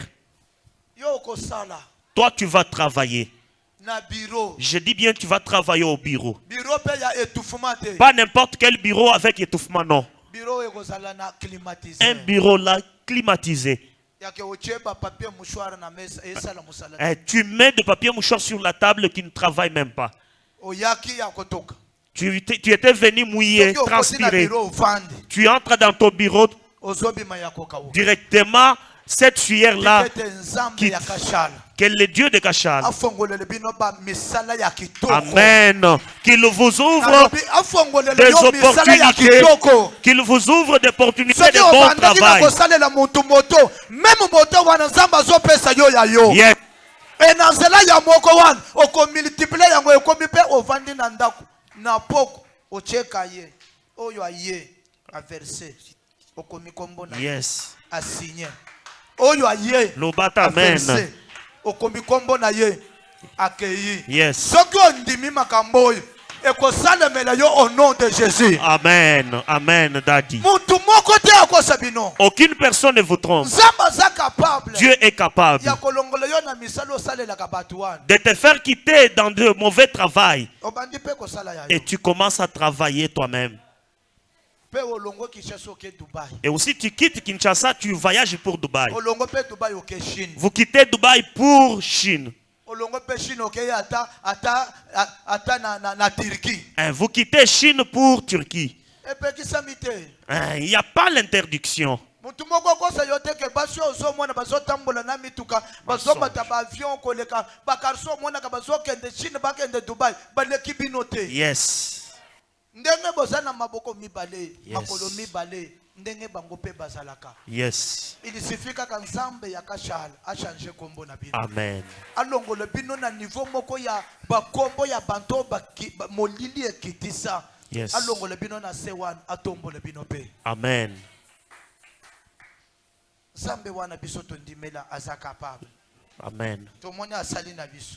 yo okosala Toi, tu vas travailler. na bureau. Je dis bien, tu vas travailler au bureau. Bureau pe ya étouffement te. Pas n'importe quel bureau avec étouffement, non. Bureau ekozala na climatisé. Un bureau là, climatisé. yake ocheba papier mouchoir na mesa esala musala. Tu mets de papier mouchoir sur la table qui ne travaille même pas. oyaki ya kotoka. Tu étais venu mouiller, Soki okoti na transpirer. bureau ovandi. Tu entres dans ton bureau ozobima ya kokauka. directement. Cette sueur-là, Tikete nzambe qui- ya kashala. que le Dieu de Kachal, afongolele bino ba misala ya kitoko. Amen, qu'il vous ouvre Alobi, afongolele des yo misala ya opportunités, kitoko. qu'il vous ouvre des opportunités soki de bon obandaki na travail. kosalela muntu moto meme moto wana nzambe azopesa yo ya yo. Yes. E na nzela ya moko wana okomultiplie yango ekomi mpe ovandi na ndako na poko ocheka ye oyo aye averse okomi kombo na Yes. asigne oyo aye Lobata amen. okombi kombo na ye akei. Yes. Soki ondimi makambo oyo ekosalemela yo au nom de Jésus. Amen. Amen, Daddy. Mutu moko te akosa bino. Aucune personne ne vous trompe. Nzambe aza capable Dieu est capable ya kolongola yo na misala osalelaka bato wana. de te faire quitter dans de mauvais travail. Obandi pe kosala ya Et yo. tu commences à travailler toi-même. Pe olongo Kinshasa oke Dubai. Et aussi tu quittes Kinshasa, tu voyages pour Dubaï. Olongo pe Dubai oke Chine. Vous quittez Dubaï pour Chine. Olongo pe Chine oke ata na Turquie. Hein, vous quittez Chine pour Turquie. E pe kisamite. Hein, il n'y a pas l'interdiction. Mutu moko kosa yo te ke basi ozomona bazotambola na mituka bazomata ba avion koleka bakarso omona ka bazokende Chine bakende Dubai baleki bino te. Yes. Ndenge bozana maboko mibale Yes. makolo mibale ndenge bango pe bazalaka. Yes. Il suffit ka Nzambe ya kashala a changer kombo na bino. Amen. Alongolo bino na niveau moko ya bakombo ya banto molili ekitisa. Yes. Alongolo bino na C1 atombola bino pe. Amen. Nzambe wana biso tondimela aza capable. Amen. Tomoni asali na biso.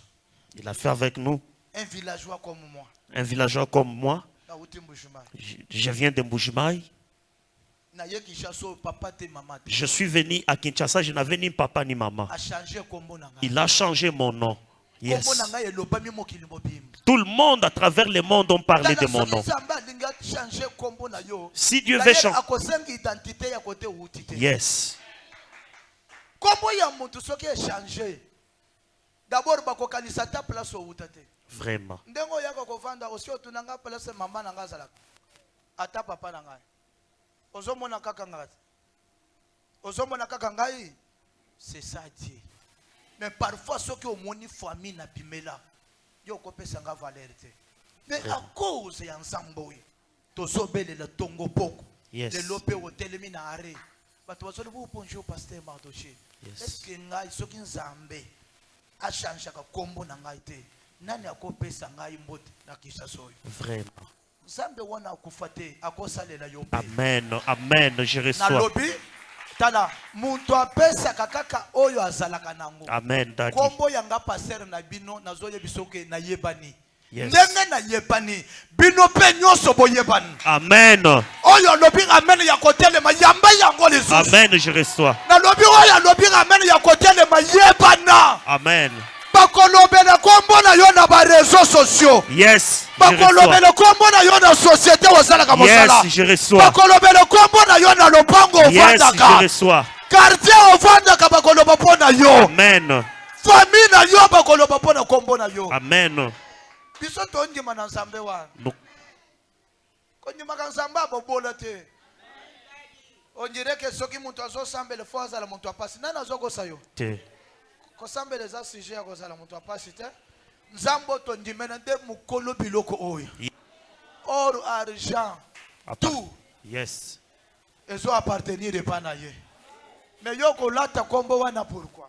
Il a fait avec nous. Un villageois comme moi. Un villageois comme moi. Na uti Mbujimayi. Je viens de Mbujimayi. Na ye Kinshasa papa te mama te. Je suis venu à Kinshasa, je n'avais ni papa ni maman. A changer kombo na ngai. Il a changé mon nom. Yes. Kombo na ngai elobami mokili mobimba. Tout le monde à travers le monde ont parlé de mon nom. Si Dieu veut changer. Yes. Kombo ya mutu soki échanger. D'abord bakokanisa ta place au utate. Vraiment. Ndengo yako kovanda osi otunanga place mama na ngazala. Ata papa na ngai. Ozomona kaka ngai. Ozomona kaka ngai. C'est ça Dieu. Mais parfois soki omoni famille na bimela. Yo kopesa nga valeur te. Mais à cause ya nzambo tozobele le tongo poko. Yes. Le lope hotelemi na are. Bato bazoli bu bonjour pasteur Mardoché. Yes. Est-ce que ngai soki nzambe a changé ka kombo na ngai te? Nani akopesa ngai mbote na Kinshasa oyo? Vraiment. Nzambe wana akufate akosalela yo pe. Amen. Amen. Je Na reçois. lobi tala muntu apesa kaka oyo azalaka nango. Amen. Daddy. Kombo yanga passer na bino nazoye bisoke na yebani. Yes. Ndenge na yebani bino pe nyonso boyebani. Amen. Oyo lobi amen ya kotelema yamba yango lisusu. Amen. Je reçois. Na lobi oyo lobi amen ya kotelema yebana. Amen. Bakolobela kombo na yo na ba réseaux sociaux. Yes. Je reçois. Bakolobela kombo na yo na société ozalaka mosala. Yes. Je reçois. Bakolobela kombo na yo na lopango Yes. ovandaka. Je reçois. Quartier ovandaka bakoloba pona yo. Amen. Famille na yo bakoloba pona kombo na yo. Amen. Biso tondima na Nzambe wana. Nous- Kondima ka Nzambe abobola te. On dirait que soki muntu azosambela fo azala muntu apasi. Nani azokosa yo? Te. Kosambela za sujet ya kozala muntu apasi te. Nzambe tondimena nde mukolo biloko oyo. Or argent tout Yes. ezo appartenir epa na ye. Mais yo kolata kombo wana pourquoi?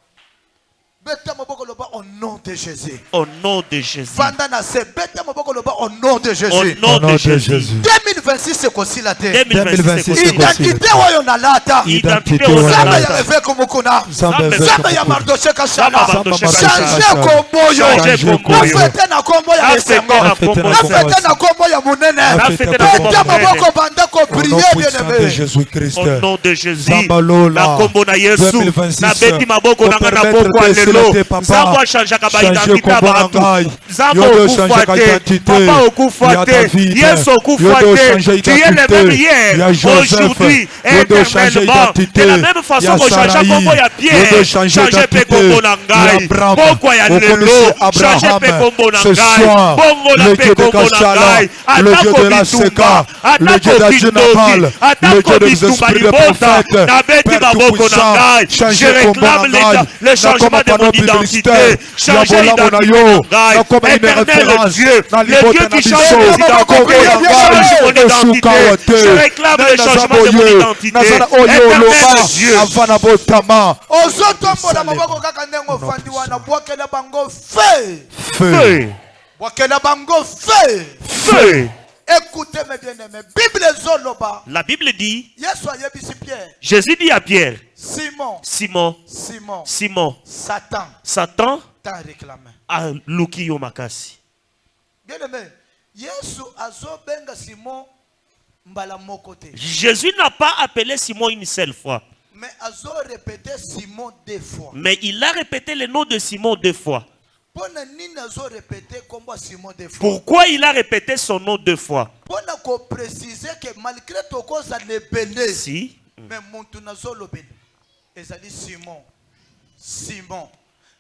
Beta moboko loba au nom de Jésus. Au nom de Jésus. Vanda na se beta moboko loba au nom de Au Jésus. nom de Jésus. 2026 c'est kosi la terre. 2026. c'est Identité oyo na lata. Identité oyo au na Nzambe lata. ya eveke mukuna. Nzambe Nzambe ya Mardoché Kashala. Changer Changer kombo yo. Changer kombo yo. Nafete na kombo ya esengo. Nafete na kombo ya munene. Nafete na kombo Beta ya munene. moboko banda ko Au nom prier bien puissant de aimé. Jésus-Christ. Au nom de Jésus. Zambalola. Na kombo na Yesu. 2026. Na beti maboko na ngana Pour poko permettre alelo. de papa. Zambo changaka ba Changer identité kombo na abantu. ngai. Zambo Yodo okufa changaka te. identité Papa ya okufa te. David. Yesu okufa Yodo te. changer Tu es le identité même hier, ya Joseph. aujourd'hui, Yodo changer éternellement. identité De la même façon ya que change Sarai. kombo ya Pierre. Yodo changer Changer pe identité kombo na ya ngai. Abraham. Pokwa ya lelo. Okomisi Changer pe Abraham. kombo na Ce ngai. soir, Bongo la le pe Dieu de kombo na Kashala, ngai. le Dieu Atako de la bitumba. Seka, le Dieu Atako d'Adjunapal, bitundi. le Dieu Atako des bitumba esprits de libota. prophètes, Na beti Père maboko na tout-puissant, ngai. Je changer kombo na réclame ngai. le changement de mon identité. Changer Yabola l'identité mona yo, de ngai. nakoma une Éternel référence Dieu, na le Dieu libota na qui biso. change mon Kombo identité. na ngai, Change mon esuka wa identité. te. Je réclame le Naza changement de mon boye, identité. nazala oyo Éternel oloba Dieu. ava na botama. Ozotombola maboko kaka ndenge ofandi wana bwakela bango fe. Feu. Feu. Bwakela bango fe. Feu. Écoutez mes bien-aimés. Bible zoloba. La Bible dit, Yesu ayebisi Pierre. Jésus dit à Pierre, Simon, Satan t'a réclamé. a luki yo makasi. Bien aimé, Yesu azo benga Simon mbala mokote. Jésus n'a pas appelé Simon une seule fois. Mais azo répété Simon 2 fois. Mais il a répété le nom de Simon 2 fois. Pourquoi il a répété son nom 2 fois? Pour préciser que malgré tout ça le béné. Si. Mais mon tunazo le béné. Simon,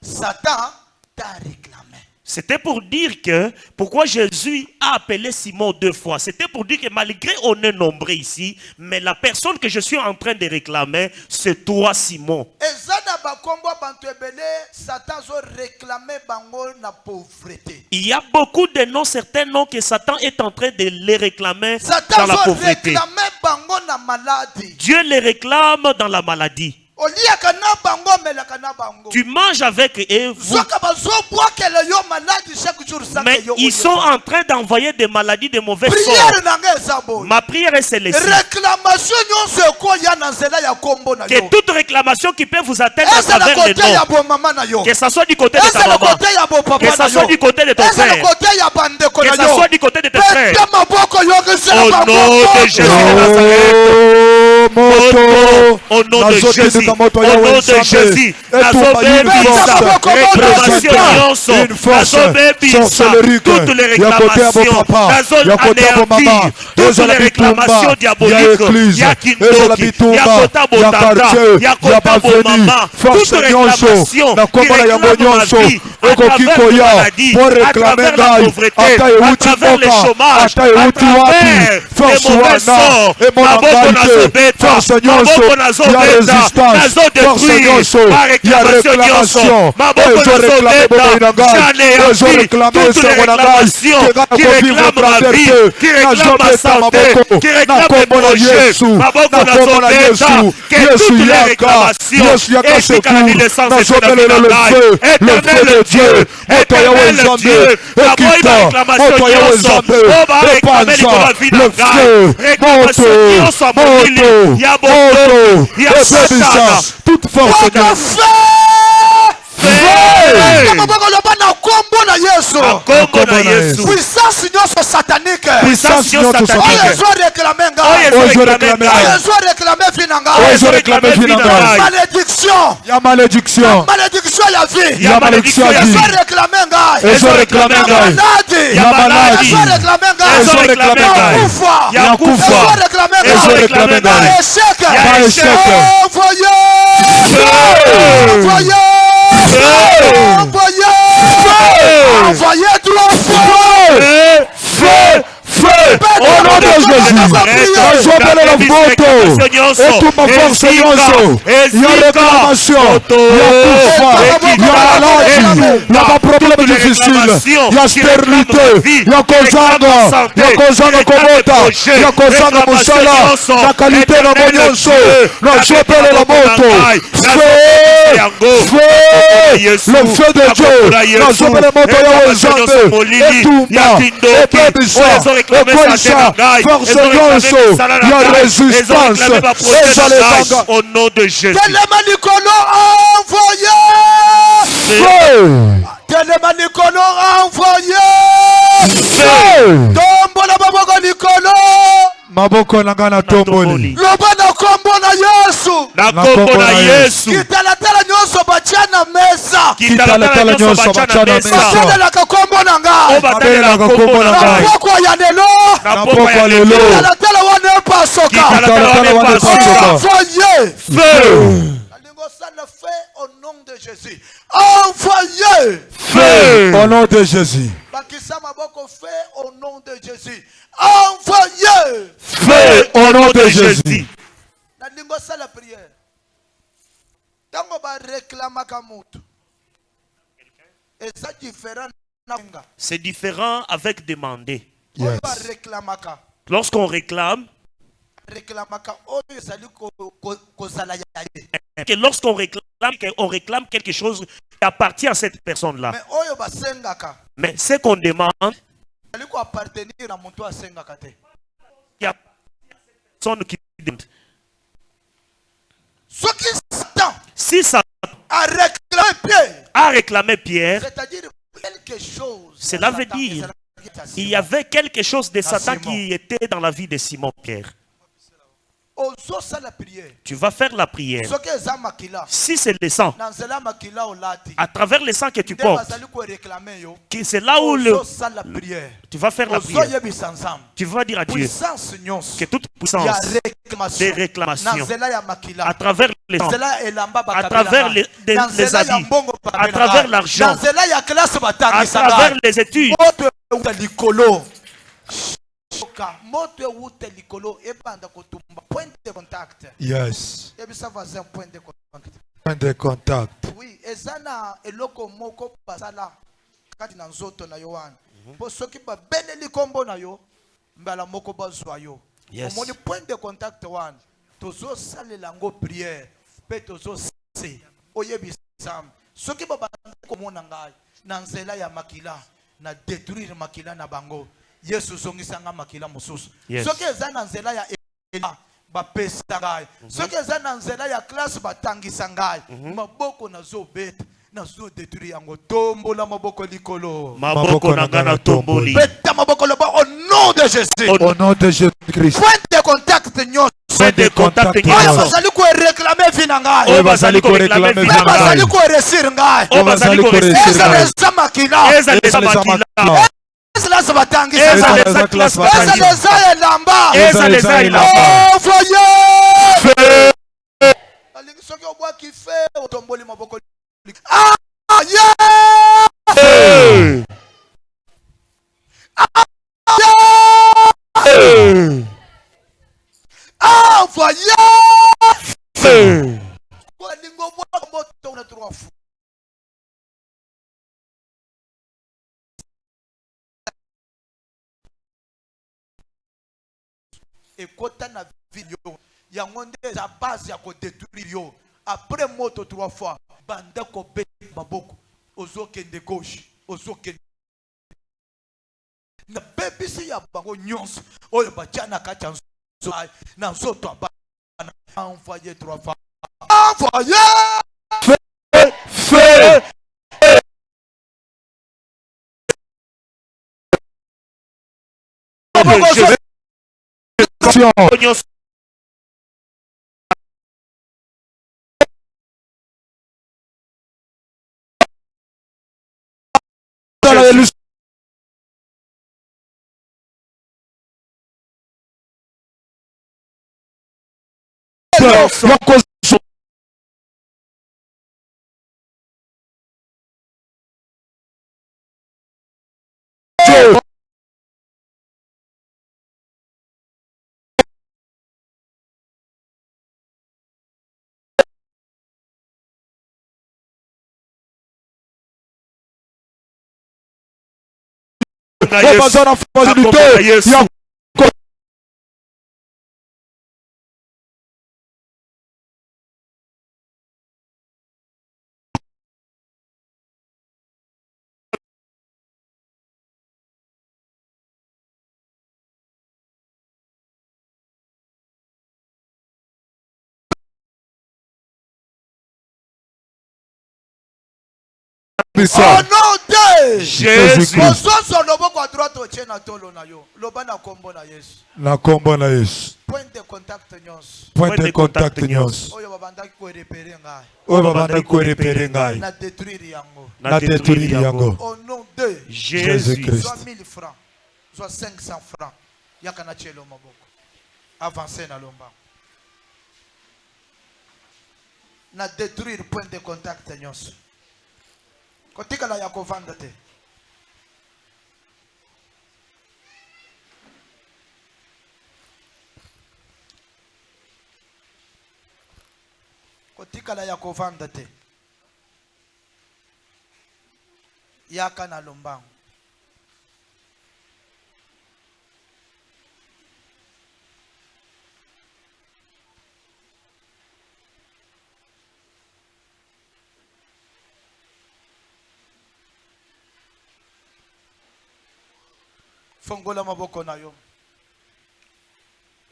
Satan t'a réclamé. C'était pour dire que, pourquoi Jésus a appelé Simon 2 fois? C'était pour dire que malgré on est nombreux ici, mais la personne que je suis en train de réclamer, c'est toi Simon. Il y a beaucoup de noms, certains noms que Satan est en train de les réclamer dans la pauvreté. Dieu les réclame dans la maladie. Tu manges avec eux, mais ils sont en train d'envoyer des maladies de mauvais sorts. Ma prière est celle-ci. Que toute réclamation qui peut vous atteindre à travers les noms, que ça soit du côté de ta maman, que ça soit du côté de ton père, que ça soit du côté de tes frères, au nom de Jésus de Nazareth, au nom de Jésus, au nom de Jésus, toutes les réclamations, toutes les réclamations diaboliques, Yakindoki, Yakota Botata, Yakota Bomama, toutes les réclamations qui réclament ma vie à travers la maladie, à travers la pauvreté, à travers le chômage, à travers les mauvais sorts, Maboko Nazobeta, Maboko Nazobeta, Nazodétruire, ma réclamation nyonso, Maboko Nazobeta, j'anéantis toutes les réclamations qui réclament ma vie, qui réclament ma santé, qui réclament mes projets, Maboko Nazobeta, que toutes les réclamations, et si Canani le sang c'est la vie, éternel Dieu, éternel Dieu, d'abord il va réclamation nyonso, on va réclamer la vie de Gaï, réclamation nyonso à mon île, il y a Boto, il y a Satan, toute force de puissance satanique. puissance malédiction. Il y a malédiction. Malédiction ya vie. Il y a malédiction ya vie. Ils ont réclamé Il y a maladie. Ils ont réclamé Il y a kufa. Ils ont réclamé échec. Envoyez 3 fois. Feu! Au nom de Jésus, j'appelle la photo et toute ma force nyonso. Il y a réclamation, il y a kufa, il y a maladie, il y a pas problème difficile, il y a stérilité, il y a kozanga komota, il y a kozanga musala, la qualité de mon nyonso. J'appelle la moto. Feu! Le feu de Dieu. J'appelle la moto ya Nzambe. Etumba, ebebisa, ekoisa, force nyonso, il y a résistance. Ezalebanga. Au nom de Jésus. Tellement Nicolas envoyé. Feu! Tellement Nicolas envoyé. Feu! Tombo la baboko Nicolas. Maboko nanga na tomboli. Loba na kombo na Yesu. Na kombo na Yesu. Kitalatala nyonso bachana mesa. Kitalatala nyonso bachana mesa. Batala ka kombo na nga. Obatala ka kombo na nga. Na poko ya lelo. Na poko ya lelo. Kitalatala wane pasoka. Kitalatala wane pasoka. Envoyez. Feu. Ça le fait au nom de Jésus. Envoyez. Feu. Au nom de Jésus. Bakisa maboko fait au nom de Jésus. Envoyez. Feu au nom de Jésus. Nalingo ça la prière. Tango ba réclama kamutu. Et ça différent. C'est différent avec demander. Yes. Lorsqu'on réclame, que lorsqu'on réclame quelque chose qui appartient à cette personne-là. Mais ce qu'on demande, il y a personne qui demande. Si Satan a réclamé Pierre, a réclamé Pierre, c'est-à-dire quelque chose. cela veut dire il y avait quelque chose de Satan qui était dans la vie de Simon-Pierre. la prière. Tu vas faire la prière. Ce que za makila, Si c'est le sang, dans cela makila olati, à travers le sang que tu nde portes, bazali ko réclamer yo, c'est là où la prière. tu vas faire la prière. Ozoyebisa nzambe. Tu vas dire à Dieu Puissance nyonso. que toute Il y puissance a des réclamation. réclamations Dans cela ya makila. à travers les Dans sang, cela elamba à bakabela. travers les habits, à travers l'argent, Dans cela ya classe à batangisa. travers les études. Moto euta likolo. Moto euta likolo ebanda kotumba. Point de contact. Yes. Yebisa voisin point de contact. Point de contact. Oui, ezana eloko moko basala kati na nzoto na yo wana. Po soki ba beneli kombo na yo, mbala moko bazwa yo. Yes. Omoni point de contact wana. Tozo salela ngo prière, pe tozo se oyebisa. Soki ba banda komona ngai na nzela ya makila, na détruire makila na bango. Yesu zongisanga makila mususu. Yes. Soki ezana nzela ya bapesa ngai soki eza na nzela ya classe batangisa ngai maboko nazobeta nazodétruire yango tombola maboko likolo Maboko na nga na tomboli. beta maboko loba au nom de Jésus Au nom de Jésus-Christ. point de contact nyonso Point de contact oyo nyonso. bazali koréclame vi na ngai Oyo bazali koreklame Oyo oyo vina bazali ngai. koresir ngai Oyo bazali koresir ezala ngai. eza makila Ezala eza makila. ezala eza batangisa Ezala ngai eza classe ezala batangisa. eza elamba Ezala eza elamba. envoyé alingi soki obwaki fe otomboli maboko Hey. envoyé Hey. alingi obwaka moto na 3 fois ekota na ville yo yango nde eza base ya kodétruire yo après moto 3 fois banda kobeta maboko ozokende gauche ozokende na bebisi ya bango nyonso oyo batya na kati ya na nzoto ya bana envoyé 3 fois envoyé Feu. Nyonso. Bazana facilité. Yesu. au nom de Jésus. ozozo loboko à droite otie na tolo na yo loba na kombo na yesu Na kombo na Yesu. point de contact nyonso Point de contact nyonso. oyo babandaki korepere ngai Oyo babanda korepere ngai. na détruire yango Na détruire yango. au nom de Jésus. Jésus-Christ. soit 1000 francs soit 500 francs yaka na tielo maboko avancez na lomba na détruire point de contact nyonso kotikala ya kovanda te kotikala ya kovanda te yaka na lombango fongola maboko na yo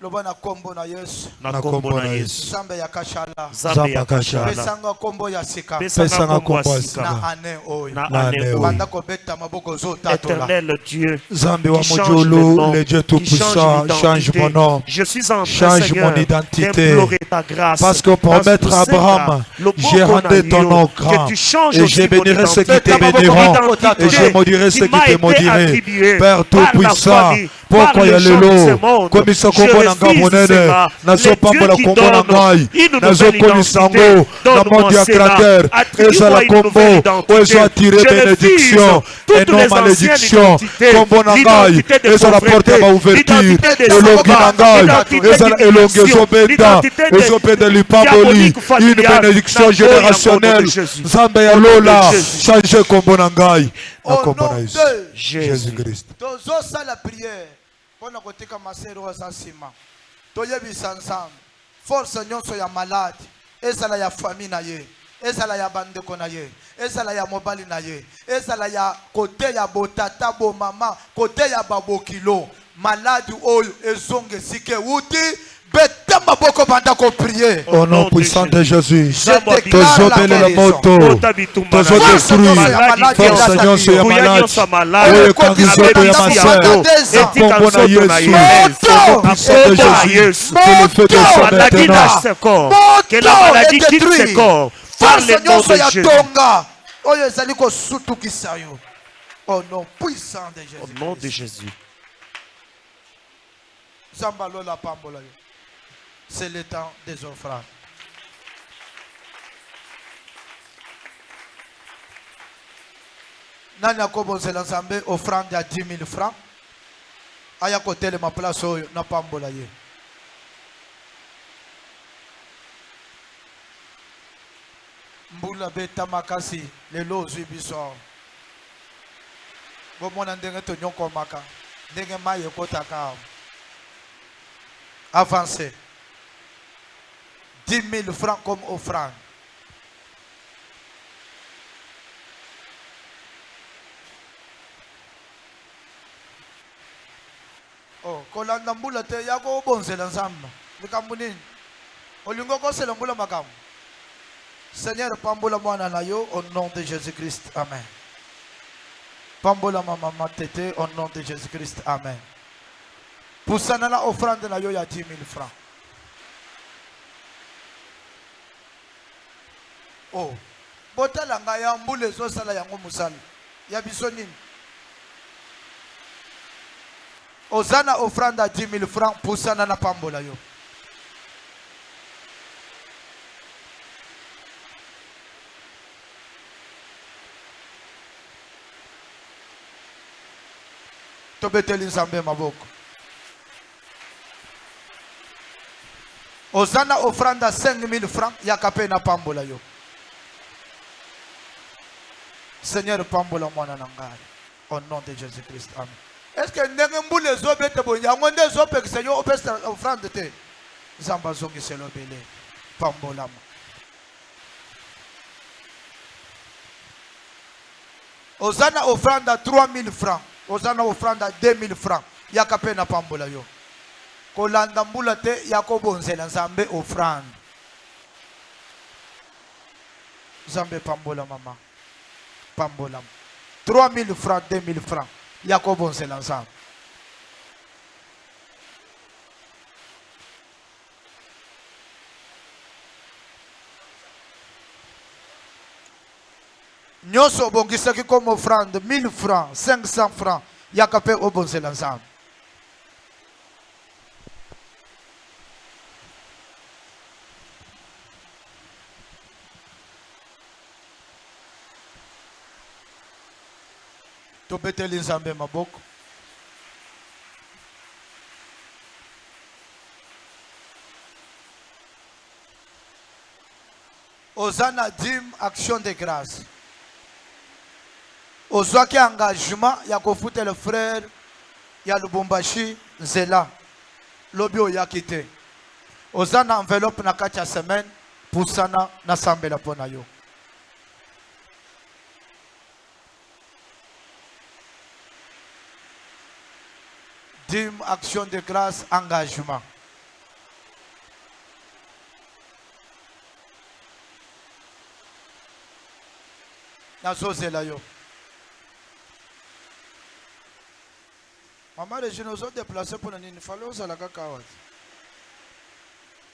loba na kombo na Yesu na kombo na Yesu. Nzambe ya kashala Nzambe ya kashala. pesanga kombo ya sika Pesanga kombo ya sika. na ane oyo Na ane oyo. banda kobeta maboko zotatola Éternel Dieu, Nzambe wa qui change Mojolo, le nom, le Dieu qui tout-puissant, change mon nom. Je suis en train, Change Seigneur, mon identité. d'implorer ta grâce. Parce que pour Dans mettre tout Abraham, cela, le bon j'ai rendu ton nom que grand. tu changes Et aussi je mon bénirai ceux qui te identité, béniront. mon identité Et je maudirai qui ceux qui m'a te été maudiraient. attribuée Père par la tout-puissant, famille, pourquoi par y a les gens le de ce lot? monde. Comme ils sont Je combo na refuse ngabonene, cela. na Les so pambo dieux la qui combo na donnent ngai, une na zo nouvelle komisango, identité, na donne-moi monde ya cela. cratère, Attribue-moi et ça la une combo, nouvelle identité. où ils ont attiré Je refuse bénédiction, toutes et non les malédiction. anciennes identités. Combo na ngai, L'identité de et ça la porte pauvreté, ma ouverture, l'identité et de longi na savoir, ngai, l'identité et ça la elonge d'humiliation, zobeda, l'identité et zobeda lipamboli, diabolique une familiale, bénédiction na générationnelle. au nom de Jésus. Nzambe ya Au nom de lola, Jésus. change combo na ngai, na au combo nom na Yesu. de Jésus. Jésus-Christ. tozosala priere mpona kotika masero aza nsima toyebisa nzambe force nyonso ya maladi ezala ya famille na ye ezala ya bandeko na ye ezala ya mobali na ye ezala ya kote ya botata bomama kote ya babokilo maladi oyo ezonge esika ewuti beta maboko banda koprier Au nom puissant de Jésus, Je déclare tozobele la la moto, tozodétruire force nyonso ya maladi, oyo ekangi nzoto ya masere, ekombo na Yesu, au nom puissant de Jésus, que le feu descende maintenant. Que la maladie quitte ce corps. Par force le nom nyonso de ya Jésus. tonga oyo ezali kosutukisa yo au nom puissant de Au nom de Jésus. Jésus. Zamba lola pambola yo. C'est le temps des offrandes. Nani akobonzela nzambe offrande ya 10 000 francs aya kotelema place oyo na pambola ye. Mbula beta makasi lelo ozwi biso bomona ndenge tonyokomaka ndenge mai ekotaka awa. Avancez. 10 000 francs comme offrande. Oh, kolanda mbula te yako obonzela nzamba. Likambo nini? Olingo kosela mbula makambo. Seigneur, pambola mwana na yo au nom de Jésus-Christ. Amen. Pambola mama tete au nom de Jésus-Christ. Amen. Poussana la offrande na yo ya 10 000 francs. Oh, botala nga ya mbula ezosala yango mosala ya biso nini? Ozana offrande à 10 000 francs, poussana na pambola yo. Tobeteli nzambe maboko. Ozana offrande à 5 000 francs, yakape na pambola yo. Seigneur, pambola mwana na ngai. Au nom de Jésus-Christ. Amen. Est-ce que ndenge mbule zobete bo yango nde zopekisa yo opesa offrande te? Zamba zongi selobele. Pambola mo. Ozana offrande à 3 000 francs. Ozana offrande à 2 000 francs. Yakape na pambola yo. Kolanda mbula te yakobonzela nzambe offrande. Nzambe pambola mama. Pambola. 3 000 francs, 2 000 francs. Yakobonzela nzambe. Nyonso obongisaki comme offrande 1000 francs, 500 francs. Yakape obonzela nzambe. Tobeteli nzambe maboko. Ozana dim action de grâce. Ozwaki engagement ya kofuta le frère ya Lubumbashi Nzela. Lobi oyaki te. Ozana enveloppe na kati ya semaine pusana na sambela pona yo. Dim action de grâce engagement. nazozela yo. Maman Regine ozo déplacé pour nini fallait ozala kaka wati.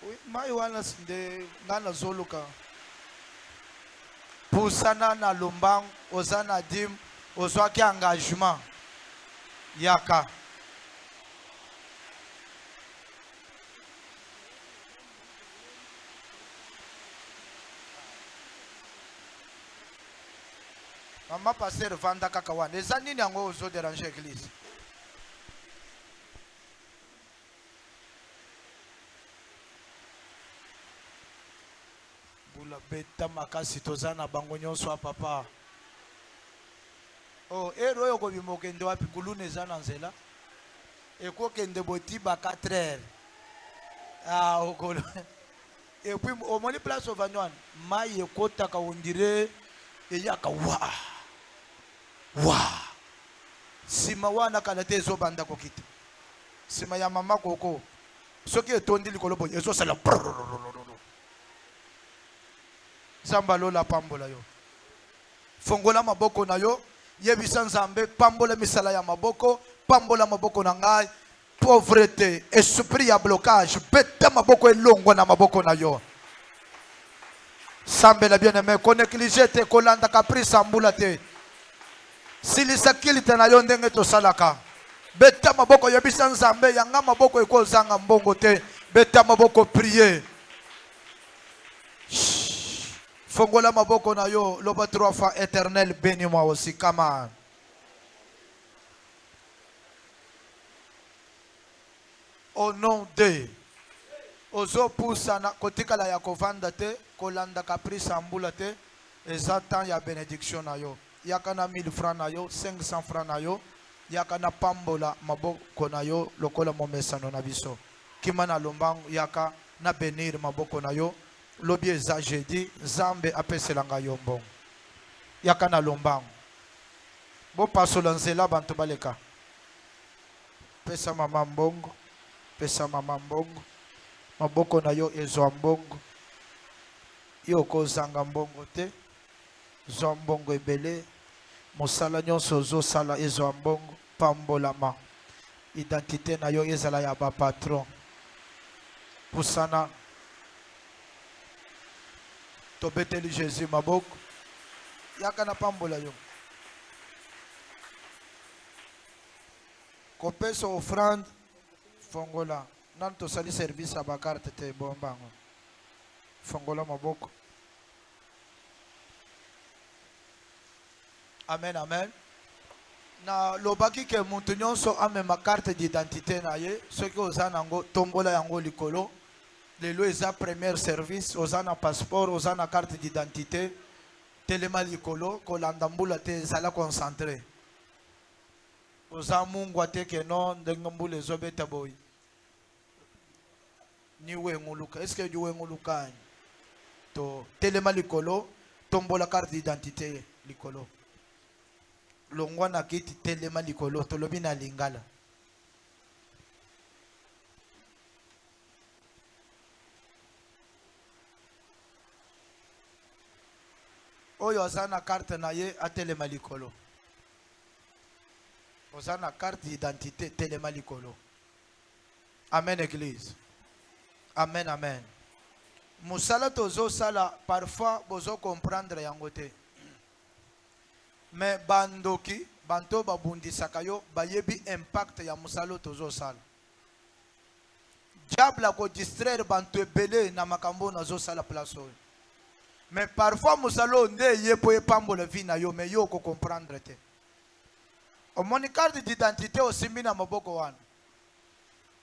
Oui, mai wana sinde ngana zoluka. Pusana na lumbang ozana dim ozwaki engagement yaka. Maman pasteur vanda kaka wana. Eza nini yango ozo déranger église? Bula beta makasi tozana bango nyonso a papa. Oh, ero yo ko bimokende wapi kulune zana nzela? Eko kende boti ba 4 heures. Ah, okolo. Et puis au moni place au vanwan, mai ekota ka ondire eyaka wa. Wa. Sima wana kana te zo banda kokita. Sima ya mama koko. Soki etondi likolo boye ezo sala. Zamba lola pambola yo. Fongola maboko na yo. Yebisa nzambe pambola misala ya maboko. Pambola maboko na ngai. Pauvreté, esprit ya blocage. Beta maboko elongo na maboko na yo. Sambe la bien-aimé. Ko néglige te kolanda caprice ambula te. Silisa kilite na yo ndenge to salaka. Beta maboko yebisa nzambe yanga maboko ekozanga mbongo te. Beta maboko prier. Fongola maboko na yo, loba 3 fois éternel, bénis-moi aussi, come on. Au nom de Ozo Poussana, kotikala ya kovanda te, kolanda caprice ambula te, ezatan ya bénédiction na yo. Yakana 1000 francs na yo, 500 francs na yo, yakana pambola maboko na yo, lokola momesano na biso. Kimana lombangu yaka na benir maboko na yo. Lobi eza jeudi Zambe apeselanga yombo yaka na lombangu bo pasola nzela bantu baleka pesa mama mbongo maboko na yo ezwa mbongo yo kozanga mbongo te zwa mbongo ebele mosala nyonso ozosala ezwa mbongo pambolama identité na yo ezala ya bapatron pusana tobeteli Jésus maboko yaka na pambola yo kopesa offrande fongola nan tosali service à bakarte te bombango fongola maboko. Amen, amen. Na lobaki ke mutu nyonso amema carte d'identité na ye soki oza nango tombola yango likolo. Lelo eza premier service, ozana passeport, ozana carte d'identité, telema likolo, kolanda mbula te ezala concentré. Oza mungwa te ke non ndenge mbula ezobeta boy. Ni wenguluka, est-ce que du wenguluka? To telema likolo, tombola carte d'identité likolo. Longwa na kiti telema likolo, tolobi na lingala. Oyo ozana carte na ye atelema likolo. Ozana carte d'identité telema likolo. Amen église. Amen, amen. Musala tozo sala parfois bozo comprendre yango te. Mais bandoki banto babundisaka yo bayebi impact ya musala tozo sala. Diable ko distraire banto ebele na makambo nazo sala place oyo. Mais parfois musalo nde ye po epambola vie na yo mais yo ko comprendre te. Omoni carte d'identité osimbi na maboko wana.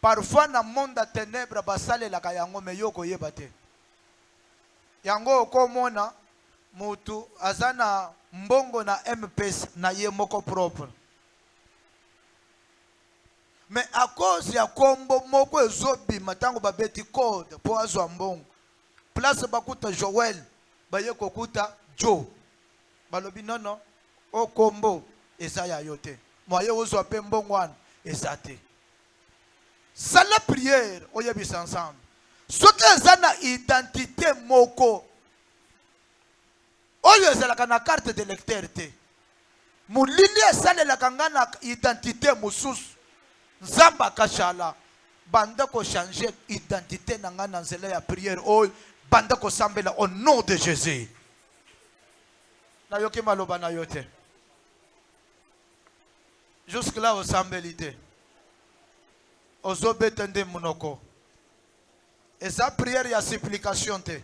Parfois na monde à ténèbres basale la kayango mais yo ko yeba te. Yango ko mona mutu azana mbongo na MPS na ye moko propre. Mais à cause ya kombo moko ezobi matango babeti code po azwa mbongo. Place bakuta Joel baye kokuta Joe. Balobi non o kombo eza ya yote. Moye ozwa pe mbongo wana eza te. Sala prière oyebisa ensemble. Soki eza na identité moko oyo ezala na carte de lecteur te. Mulili esalelaka nga na identité mosusu. Nzamba kashala. Banda ko changer identité na nga na nzela ya prière oyo. Banda ko sambela au nom de Jésus. Na yoki maloba na yote. Jusque là au sambelité. Ozo betende munoko. Eza prière ya supplication te.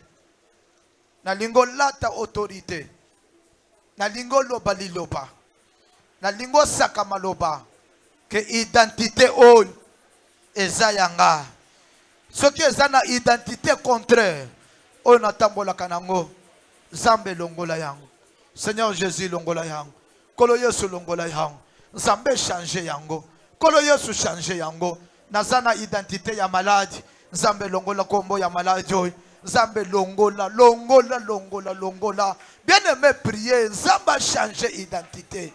Na lingo lata autorité. Na lingo loba liloba. Na lingo saka maloba. Que identité oyo eza yanga. Soki eza na identité contraire. Oyo natambola kanango. Zambe longola yango. Seigneur Jésus longola yango. Kolo Yesu longola yango. Zambe change yango. Kolo Yesu change yango. Nazana identité ya malade. Zambe longola kombo ya malade oyo. Zambe longola, longola, longola, longola. Bien aimé prier. Zamba change identité.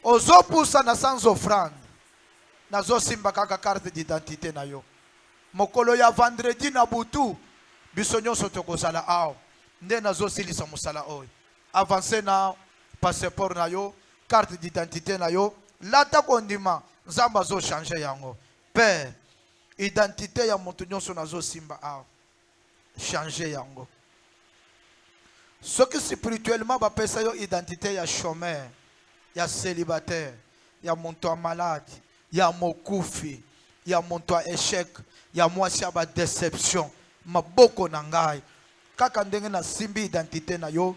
Ozo poussa na sans offrande. Nazo simba kaka carte d'identité na yo. Mokolo ya vendredi na butu. Bisonyo soto kozala ao. Nde nazo silisa musala oyo. Avancez na passeport na yo. Carte d'identité na yo. Lata kondima. Zamba zo changer yango. Père. Identité ya mutu nyonso nazo simba ao. Changer yango. Ce qui spirituellement va penser yo identité ya chômeur. Ya célibataire. Ya monto malade. Ya mokufi. Ya monto échec. Ya mwasi ya ba déception. Maboko na ngai. Kaka ndenge na simbi identité na yo.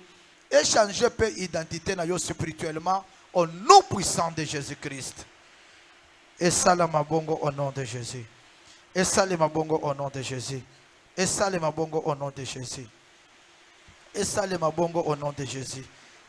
Échanger pe identité na yo spirituellement au nom puissant de Jésus-Christ. Et ça le mabongo au nom de Jésus. Et ça le mabongo au nom de Jésus. Et ça le mabongo au nom de Jésus. Et ça le mabongo au nom de Jésus.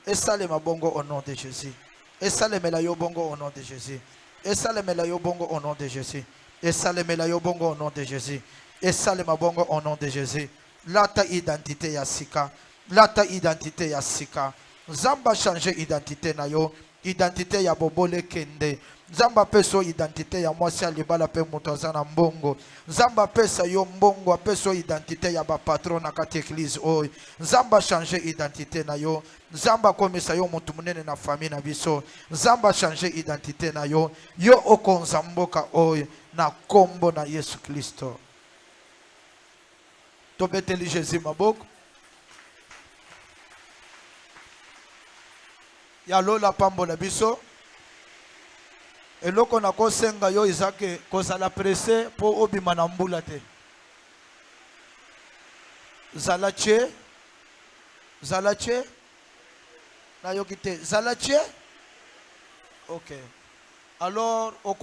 Et ça le mabongo au nom de Jésus. Et ça le melayo bongo au nom de Jésus. Et ça le melayo bongo au nom de Jésus. Et ça le melayo bongo au nom de Jésus. Et ça le mabongo au nom de Jésus. Là ta identité ya sika. Là ta identité ya sika. Zamba changer identité na yo. Identité ya bobole kende. Zamba peso identité ya mwasi alibala pe mutazana mbongo. Zamba pesa yo mbongo peso identité ya ba patron na kati église oy. Zamba changer identité na yo. Zamba komisa yo mutu munene na famille na biso. Zamba changer identité na yo. Yo okonza mboka oy na kombo na Yesu Kristo. Tobeteli Jésus maboko. Ya lola pambo na biso. Eloko na kosenga yo izake kozala pressé po obima na mbula te. Zalache na yokite zalache. OK. Alors